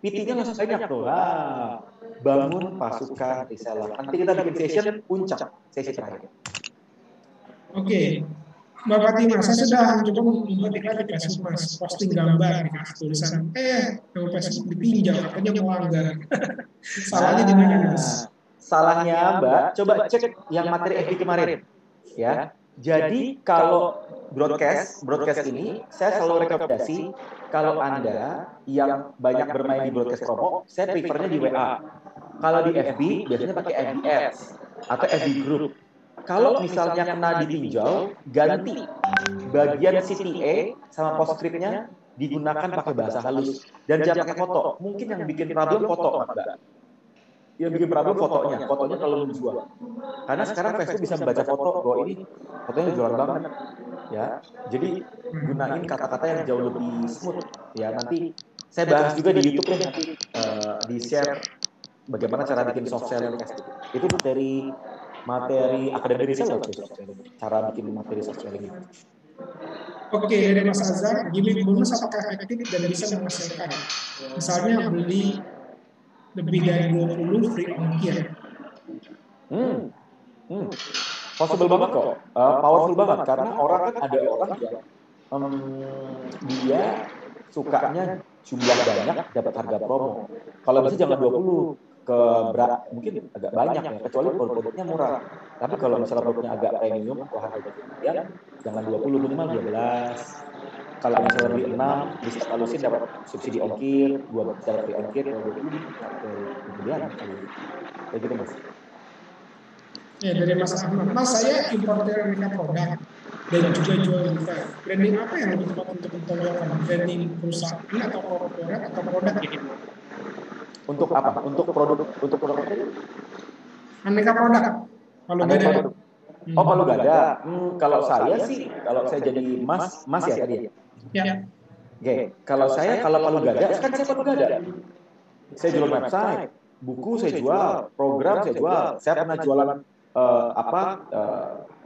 PT-nya langsung banyak tuh. Nah, bangun pasukan reseller. Nanti kita bikin session puncak, sesi terakhir. Oke, Mbak Fatima, saya sudah mencoba membuat iklan di Facebook Mas, posting gambar dikasih tulisan, nama Facebook ditinjau, katanya melanggar. Salahnya di mana Mas? Salahnya Mbak, coba cek yang materi FB kemarin. Ya, jadi kalau broadcast ini, saya selalu rekomendasi kalau Anda yang banyak bermain di broadcast promo, saya prefernya di WA. Kalau di FB, biasanya pakai FB Ads atau FB Group. Kalau misalnya kena ditinjau, ganti bagian CTA sama postscriptnya digunakan pakai bahasa halus dan jangan pakai foto. Mungkin yang bikin problem foto, Mbak. Yang bikin problem fotonya kalau menjual. Karena sekarang Facebook bisa membaca foto bahwa ini fotonya jualan banget, ya. Jadi gunain kata-kata yang jauh lebih smooth, ya. Nanti saya bahas juga di YouTube deh nanti di share bagaimana cara bikin soft selling Facebook. Itu dari materi akademi reseller, cara bikin materi soft selling. Oke, dari Mas Azhar, gimmick bonus apakah efektif dan bisa menghasilkan? Misalnya beli lebih dari 20 free ongkir. Possible banget kok, powerful banget karena orang kan ada orang yang dia sukanya jumlah banyak dapat harga promo. Kalau bisa jangan 20 mungkin agak banyak ya, kecuali produknya murah. Tapi kalau misalnya produknya agak premium atau harganya kemudian jangan 20, minimal 12. Kalau misalnya beli 6, di setiap halusin dapat subsidi ongkir, 2 dapat free ongkir, kalau 20 kemudian kayak gitu Mas. Ya, dari Mas Ahmad. Mas, saya importer aneka produk dan juga jual di Fiverr. Branding apa yang lebih tepat untuk ditonjolkan? Branding perusahaan atau korporat atau produk ini? Untuk apa? Untuk produk apa tadi? Aneka produk. Kalau Aneka gada. produk. Oh, kalau gada. Kalau saya sih, kalau saya jadi mas ya tadi ya. Ya. Oke, kalau saya kalau Palu Gada, kan saya Palu Gada. Saya jual website, buku saya jual, program saya jual. Saya pernah jualan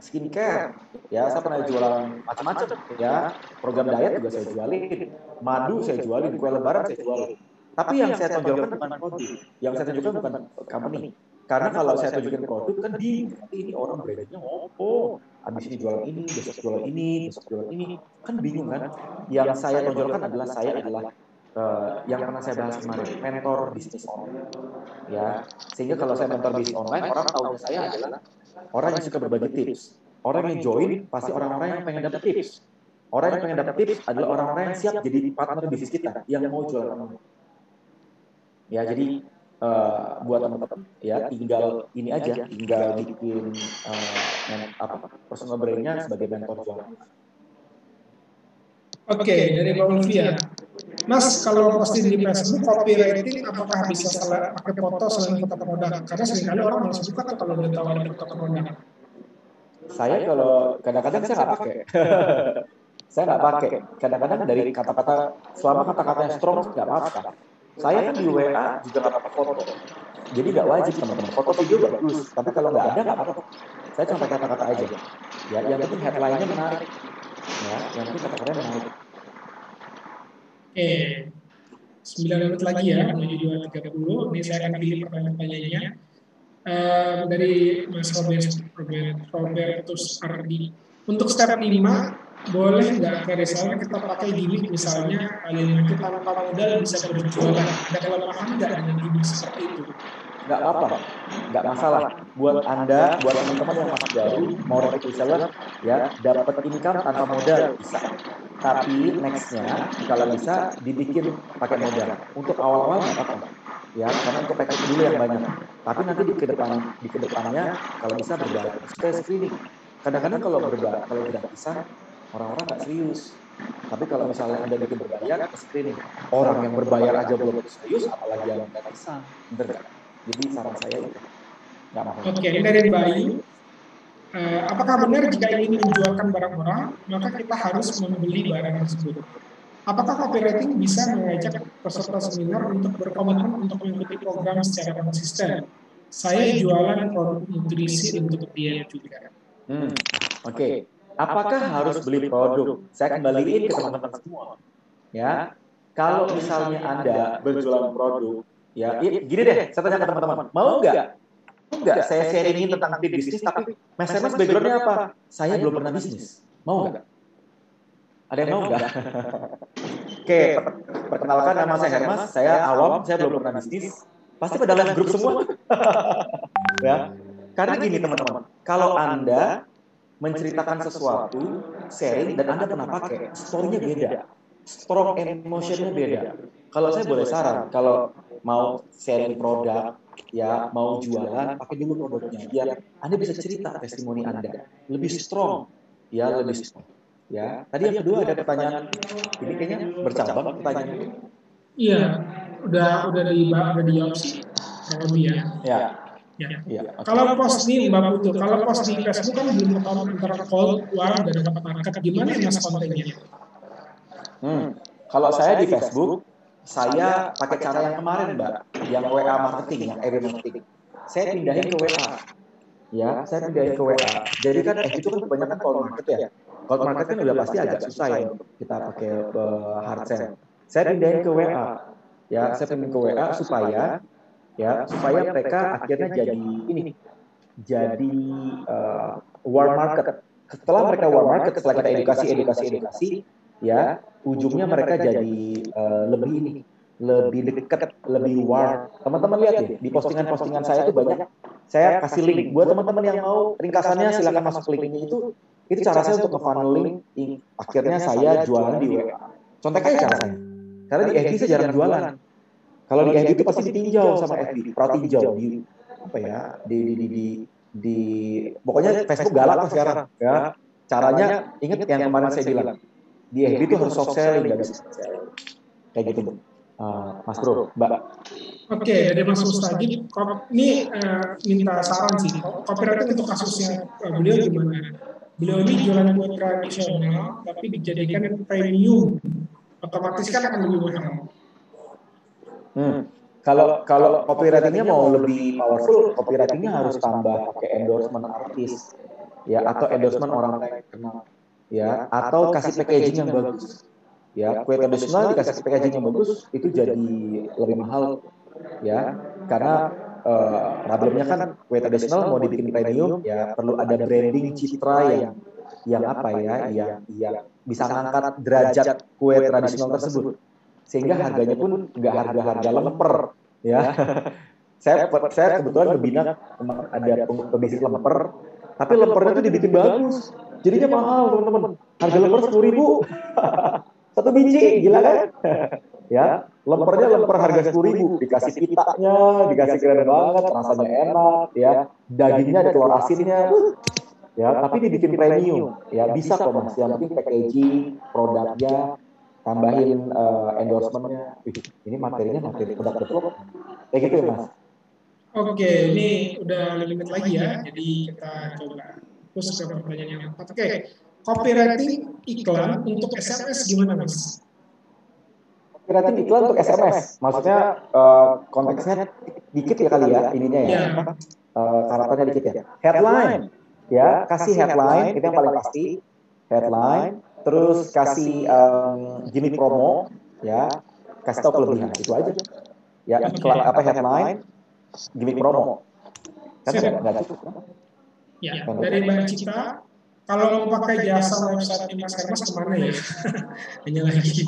skincare, ya saya pernah jualan macam-macam, ya program diet juga saya jualin, madu saya jualin, kue lebaran saya jualin. Tapi yang saya tonjolkan bukan produk, yang saya tunjukkan bukan company. Karena kalau saya tunjukin produk kan bingung, nanti ini orang brandnya oh, habis ini jualan ini, besok jualan ini, besok jualan ini, kan bingung kan? Yang saya tonjolkan adalah yang pernah saya bahas kemarin, mentor bisnis online. Ya, sehingga kalau saya mentor bisnis online, orang tahu saya adalah orang yang suka berbagi tips. Orang yang join pasti orang-orang yang pengen dapat tips. Orang yang pengen dapat tips adalah orang-orang yang siap jadi partner bisnis kita, yang mau jualan online. Ya, jadi buat teman-teman ya tinggal ini aja, tinggal bikin personal brand-nya sebagai mentor jualan. Oke, dari Mbak Ulfia. Mas, kalau posting di Facebook, copywriting apakah bisa pakai foto selain foto produk? Karena seringkali orang malas buka tuh kalau udah tahu ada foto produk. Saya kalau kadang-kadang saya nggak pakai. Saya nggak pakai. Kadang-kadang dari kata-kata, selama kata-katanya strong nggak apa-apa. Saya kan di WA juga nggak pakai foto. Jadi nggak wajib teman-teman. Foto video bagus, tapi kalau nggak ada nggak apa-apa. Saya cuma pakai kata-kata aja. Ya, yang penting headline-nya menarik. Ya, yang penting kata-katanya menarik. Oke, 9 menit lagi ya, menuju 2.30. Ini saya akan pilih pertanyaan-pertanyaannya. Dari Mas Robertus Ardi. Untuk step 5, boleh nggak ke reseller kita pakai gimmick misalnya kalian kita tanpa modal bisa berjualan? Ada kelemahan nggak dengan gimmick seperti itu? nggak apa-apa, nggak masalah. Buat Anda, buat teman-teman yang masih baru, mau repeat reseller, ya, dapat income tanpa modal bisa. Tapi nextnya, kalau bisa dibikin pakai modal. Untuk awal-awal nggak apa-apa, ya, karena untuk rekrut dulu yang banyak. Tapi nanti di kedepannya, kalau bisa berbayar, supaya screening. Kadang-kadang kalau gratisan, orang-orang nggak serius. Tapi kalau misalnya Anda bikin berbayar, screening. Orang yang berbayar aja belum serius, apalagi yang gratisan. Bener nggak? Jadi saran saya itu nggak mahal. Oke, ini dari Bayu. Apakah benar jika ingin menjualkan barang orang, maka kita harus membeli barang tersebut? Apakah copywriting bisa mengajak peserta seminar untuk berkomitmen untuk mengikuti program secara konsisten? Saya jualan produk nutrisi untuk diet juga. Oke. Apakah harus beli produk? Saya kembaliin ke teman-teman semua. Ya, kalau misalnya Anda berjualan produk, ya, gini deh, saya tanya ke teman-teman, mau nggak? Enggak, saya sharingin tentang tip bisnis, tapi Mas Hermas background-nya apa? Saya belum pernah bisnis. Mau nggak? Ada yang mau nggak? Oke, perkenalkan nama saya Hermas, saya awam, saya belum pernah bisnis. Pasti pada live group semua. Ya, karena gini teman-teman, kalau Anda menceritakan sesuatu, sharing, dan Anda pernah pakai, story-nya beda. Strong emotion-nya beda. Kalau saya boleh saran, kalau mau sharing produk, ya mau jualan, pakai dulu produknya. Biar Anda bisa cerita testimoni Anda. Lebih strong. Ya, lebih strong. Ya, tadi yang kedua ada pertanyaan, ini kayaknya bercabang pertanyaannya. Iya, udah dijawab sih, kalau dia. Ya. Ya. Ya, Kalau post nih Mbak Putu, kalau post di Facebook kan belum ketahuan antara cold, warm, dan hot market. Gimana ya Mas kontennya? Kalau saya di Facebook, saya pakai cara yang kemarin, Mbak, yang WA marketing, yang email marketing. Saya pindahin ke WA. Ya, saya pindahin ke WA. Jadi kan itu kan kebanyakan cold market ya. Cold market kan udah pasti agak susah ya untuk kita pakai hard sell. Saya pindahin ke WA. Ya, saya pindahin ke WA supaya mereka akhirnya jadi ini, jadi warm market. Setelah mereka warm market, setelah kita edukasi, ya, ujungnya mereka jadi lebih dekat, lebih warm. Teman-teman lihat ya, di postingan-postingan saya itu banyak, saya kasih link. Buat teman-teman yang mau ringkasannya, silakan masuk linknya itu cara saya untuk nge-funneling, akhirnya saya jualan di WA. Contohnya aja cara saya. Karena di FB saya jarang jualan. Kalau di FB itu pasti ditinjau sama FB, pratinjau di apa ya, di pokoknya Facebook galak lah sekarang ya. Caranya ingat yang kemarin saya bilang, di FB itu harus soft selling, dan kayak gitu, Mas Bro, Mbak. Oke, dari Mas Mustajib, ini minta saran sih, copywriting untuk kasusnya beliau gimana? Beliau ini jualan kue tradisional, tapi dijadikan premium, otomatis kan akan lebih mahal. Kalau copywritingnya mau lebih powerful, copywritingnya harus tambah pakai endorsement artis, ya, atau endorsement orang lain kenal, ya, atau kasih packaging yang bagus. Ya, kue tradisional dikasih packaging yang bagus itu jadi lebih mahal, ya, karena problemnya kan kue tradisional mau dibikin premium, ya perlu ada branding citra yang apa ya, yang bisa ngangkat derajat kue tradisional tersebut, sehingga harganya pun nggak harga-harga lemper, ya. saya kebetulan ngebina ada pebisnis lemper, tapi lempernya tuh dibikin bagus, jadinya mahal teman-teman. Harga lemper 10.000 satu biji, gila kan? Ya, lempernya lemper harga 10.000, dikasih pitanya, dikasih keren banget, rasanya enak, ya, dagingnya ada telur asinnya, ya, tapi dibikin premium, ya bisa kok Mas. Yang penting packaging, produknya, tambahin endorsementnya. Ini materinya materi produk develop, kayak gitu ya Mas. Oke, ini udah limit lagi ya, jadi kita coba fokus ke pertanyaan yang keempat. Oke, copywriting iklan untuk SMS gimana Mas? Copywriting iklan untuk SMS, maksudnya konteksnya dikit ya kali ya, ininya ya, karakternya dikit ya. Headline, ya, kasih headline, itu yang paling pasti. Headline, terus kasih gimmick promo, ya, kasih tahu kelebihan, itu aja. Ya, iklan apa, headline, gimmick promo. Kan nggak cukup. Ya, dari Mbak Cita, kalau mau pakai jasa website Mas Hermas kemana ya? Hanya lagi.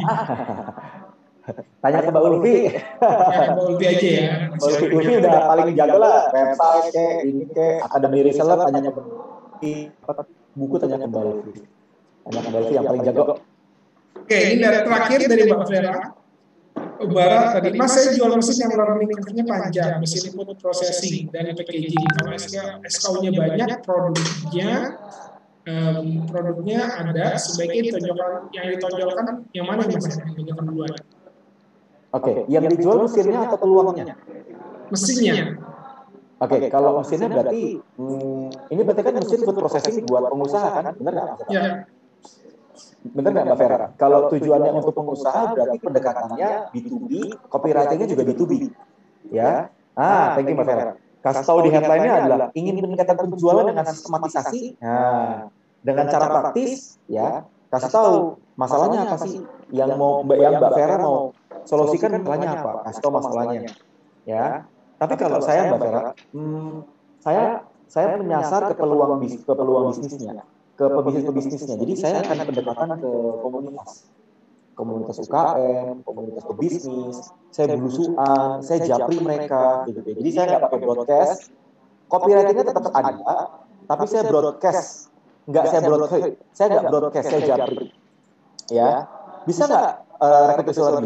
Tanya ke Mbak Ulfi. Mbak Ulfi aja ya. Mbak Ulfi udah paling jago lah, website kayak ini kayak akademi reseller, tanya ke buku, tanya ke Mbak Ulfi. Tanya ke Mbak Ulfi yang paling jago. Oke, ini dari terakhir dari Mbak Vera. Barat tadi, Mas saya jual mesin yang learning curve-nya panjang, mesin food processing dan packaging. Kalau SKU-nya banyak, produknya ada, sebaiknya ditonjolkan yang mana Mas? Yang ditonjolkan duluan. Oke, yang dijual mesinnya atau peluangnya? Mesinnya. Oke, kalau mesinnya berarti ini berarti kan mesin food processing buat pengusaha kan, benar nggak Mas? Ya. Benar nggak Mbak Vera? Kalau tujuannya untuk pengusaha berarti pendekatannya B2B, copywriting-nya juga B2B. Ya. Thank you Mbak Vera. Kasih tahu di headline-nya adalah ingin meningkatkan penjualan dengan sistematisasi. Nah, dengan cara praktis ya, kasih tahu masalahnya apa sih yang Mbak Vera mau solusikan, masalahnya apa? Kasih tahu masalahnya. Ya. Tapi kalau saya Mbak Vera, saya menyasar ke peluang bisnisnya, ke pebisnisnya. Jadi saya akan pendekatan ke komunitas UKM, komunitas pebisnis. Saya belusuan, saya japri mereka, gitu. Jadi saya nggak pakai broadcast, copywritingnya tetap ada, tapi saya broadcast, saya nggak broadcast, saya japri. Ya, bisa nggak rekrut reseller?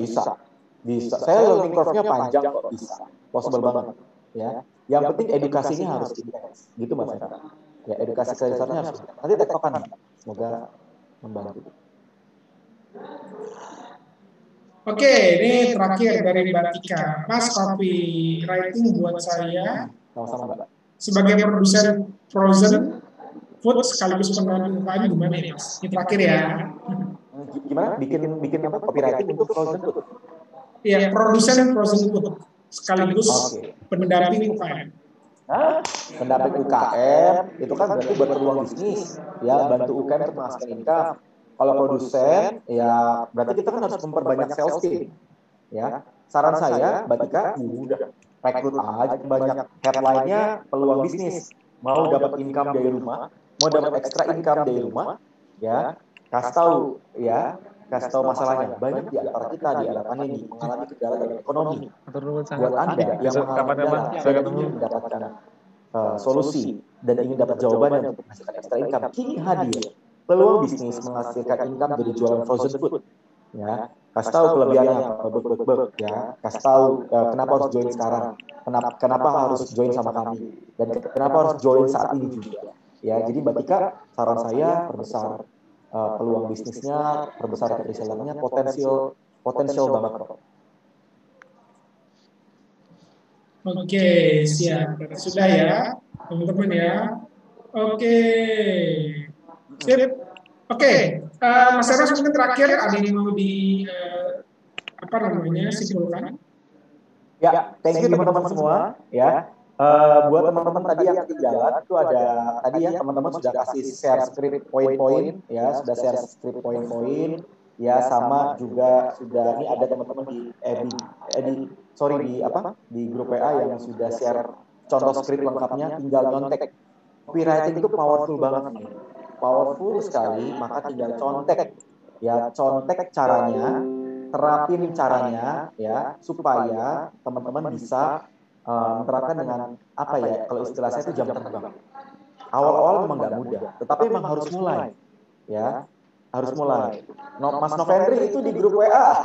Bisa. Saya learning curve-nya panjang kok, bisa. Possible banget. Ya, yang penting edukasinya harus intens, gitu Mbak Vera. Ya, edukasi ke resellernya harus intens. Nanti tektokan, semoga membantu. Oke, ini terakhir dari Mbak Tika. Mas, copywriting buat saya Sama-sama Mbak. sebagai produsen frozen food sekaligus pendamping UKM gimana ya Mas? Ini terakhir ya. Gimana? Bikin apa? Copywriting untuk frozen food? Iya, produsen frozen food sekaligus pendamping UKM. Pendamping UKM itu kan berarti buat peluang bisnis, ya, bantu UKM untuk menghasilkan income. Kalau produsen, ya berarti kita kan harus memperbanyak sales team. Ya, saran saya, Mbak Tika, udah rekrut aja banyak, headline-nya peluang bisnis. Mau dapat income dari rumah, mau dapat extra income dari rumah, ya, kasih tahu masalahnya. Banyak di antara kita di era pandemi mengalami kendala dalam ekonomi. Buat Anda yang mengalami kendala dan ingin mendapatkan solusi dan ingin dapat jawabannya untuk menghasilkan extra income, kini hadir peluang bisnis menghasilkan income dari jualan frozen food. Ya, kasih tahu kelebihannya apa, ya, kasih tahu kenapa harus join sekarang, kenapa harus join sama kami, dan kenapa harus join saat ini juga. Ya, jadi Mbak Tika, saran saya perbesar peluang bisnisnya, perbesar resellernya, potensial banget kok. Oke, siap. Sudah ya, teman-teman ya. Oke. Sip. Oke, Mas Eros mungkin terakhir ada yang mau simpulkan? Ya, thank you teman-teman semua. Ya, buat teman-teman tadi yang ketinggalan itu ada tadi ya, teman-teman sudah kasih share script poin-poin, ya, sudah share script poin-poin, ya, sama juga sudah ini ada teman-teman di grup WA yang sudah share contoh script lengkapnya, tinggal nyontek. Copywriting itu powerful banget nih, powerful sekali, maka tinggal contek, ya, contek caranya, terapin caranya, ya, supaya teman-teman bisa menerapkan dengan apa ya, kalau istilah saya itu jam terbang. Awal-awal memang nggak mudah, tetapi memang harus mulai, ya, harus mulai. Mas Novendri itu di grup WA,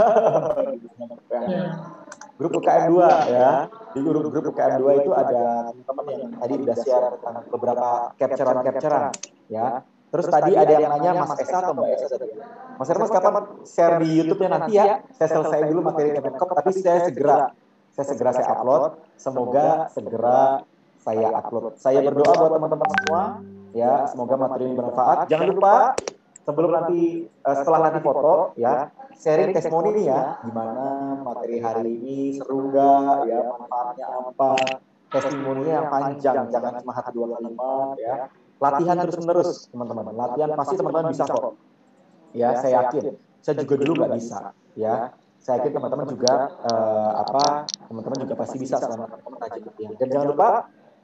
grup UKM 2 ya, di grup UKM 2 itu ada teman-teman yang tadi udah share tentang beberapa capturean, ya. Terus tadi ada yang nanya Mas Esa atau Mbak Esa tadi. Mas Hermas kapan share di YouTube-nya nanti ya? Saya selesai dulu materi Kemenkop, tapi saya segera upload. Semoga segera saya upload. Saya berdoa buat teman-teman semua, ya, semoga materi ini bermanfaat. Jangan lupa sebelum nanti setelah nanti foto, ya, sharing testimoni nih ya, gimana materi hari ini, seru nggak, ya, manfaatnya apa, testimoninya yang panjang, jangan cuma 1-2 kalimat, ya. Latihan terus-menerus, teman-teman. Latihan pasti teman-teman bisa kok. Ya, saya yakin. Saya juga dulu nggak bisa, ya. Saya yakin teman-teman juga teman-teman juga pasti bisa selama teman-teman rajin latihan. Dan jangan lupa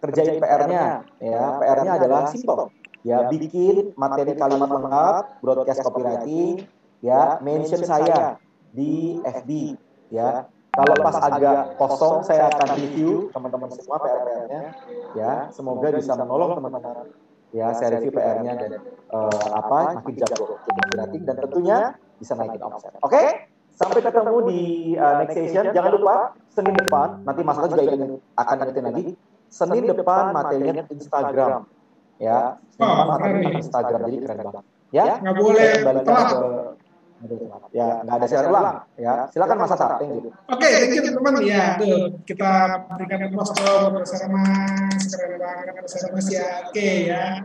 kerjain PR-nya, ya. PR-nya adalah simple. Ya, bikin materi kalimat lengkap, broadcast copywriting, ya, mention saya di FB, ya. Kalau pas agak kosong, saya akan review teman-teman semua PR-nya, ya. Semoga bisa menolong teman-teman. Ya, saya review PR-nya dan makin jago grading dan tentunya bisa naikin omset. Oke? Sampai ketemu di next session. Jangan lupa Senin depan, nanti Mas Ata juga akan ingetin lagi. Senin depan materinya Instagram, ya. Senin depan materinya Instagram, jadi keren banget. Ya, nggak boleh telat. Ya, nggak ada siaran ulang. Ya, silakan Mas Ata. Thank you. Oke, thank you teman-teman. Ya, tuh kita berikan applause buat Mas Hermas, keren banget Mas Hermas ya. Oke ya.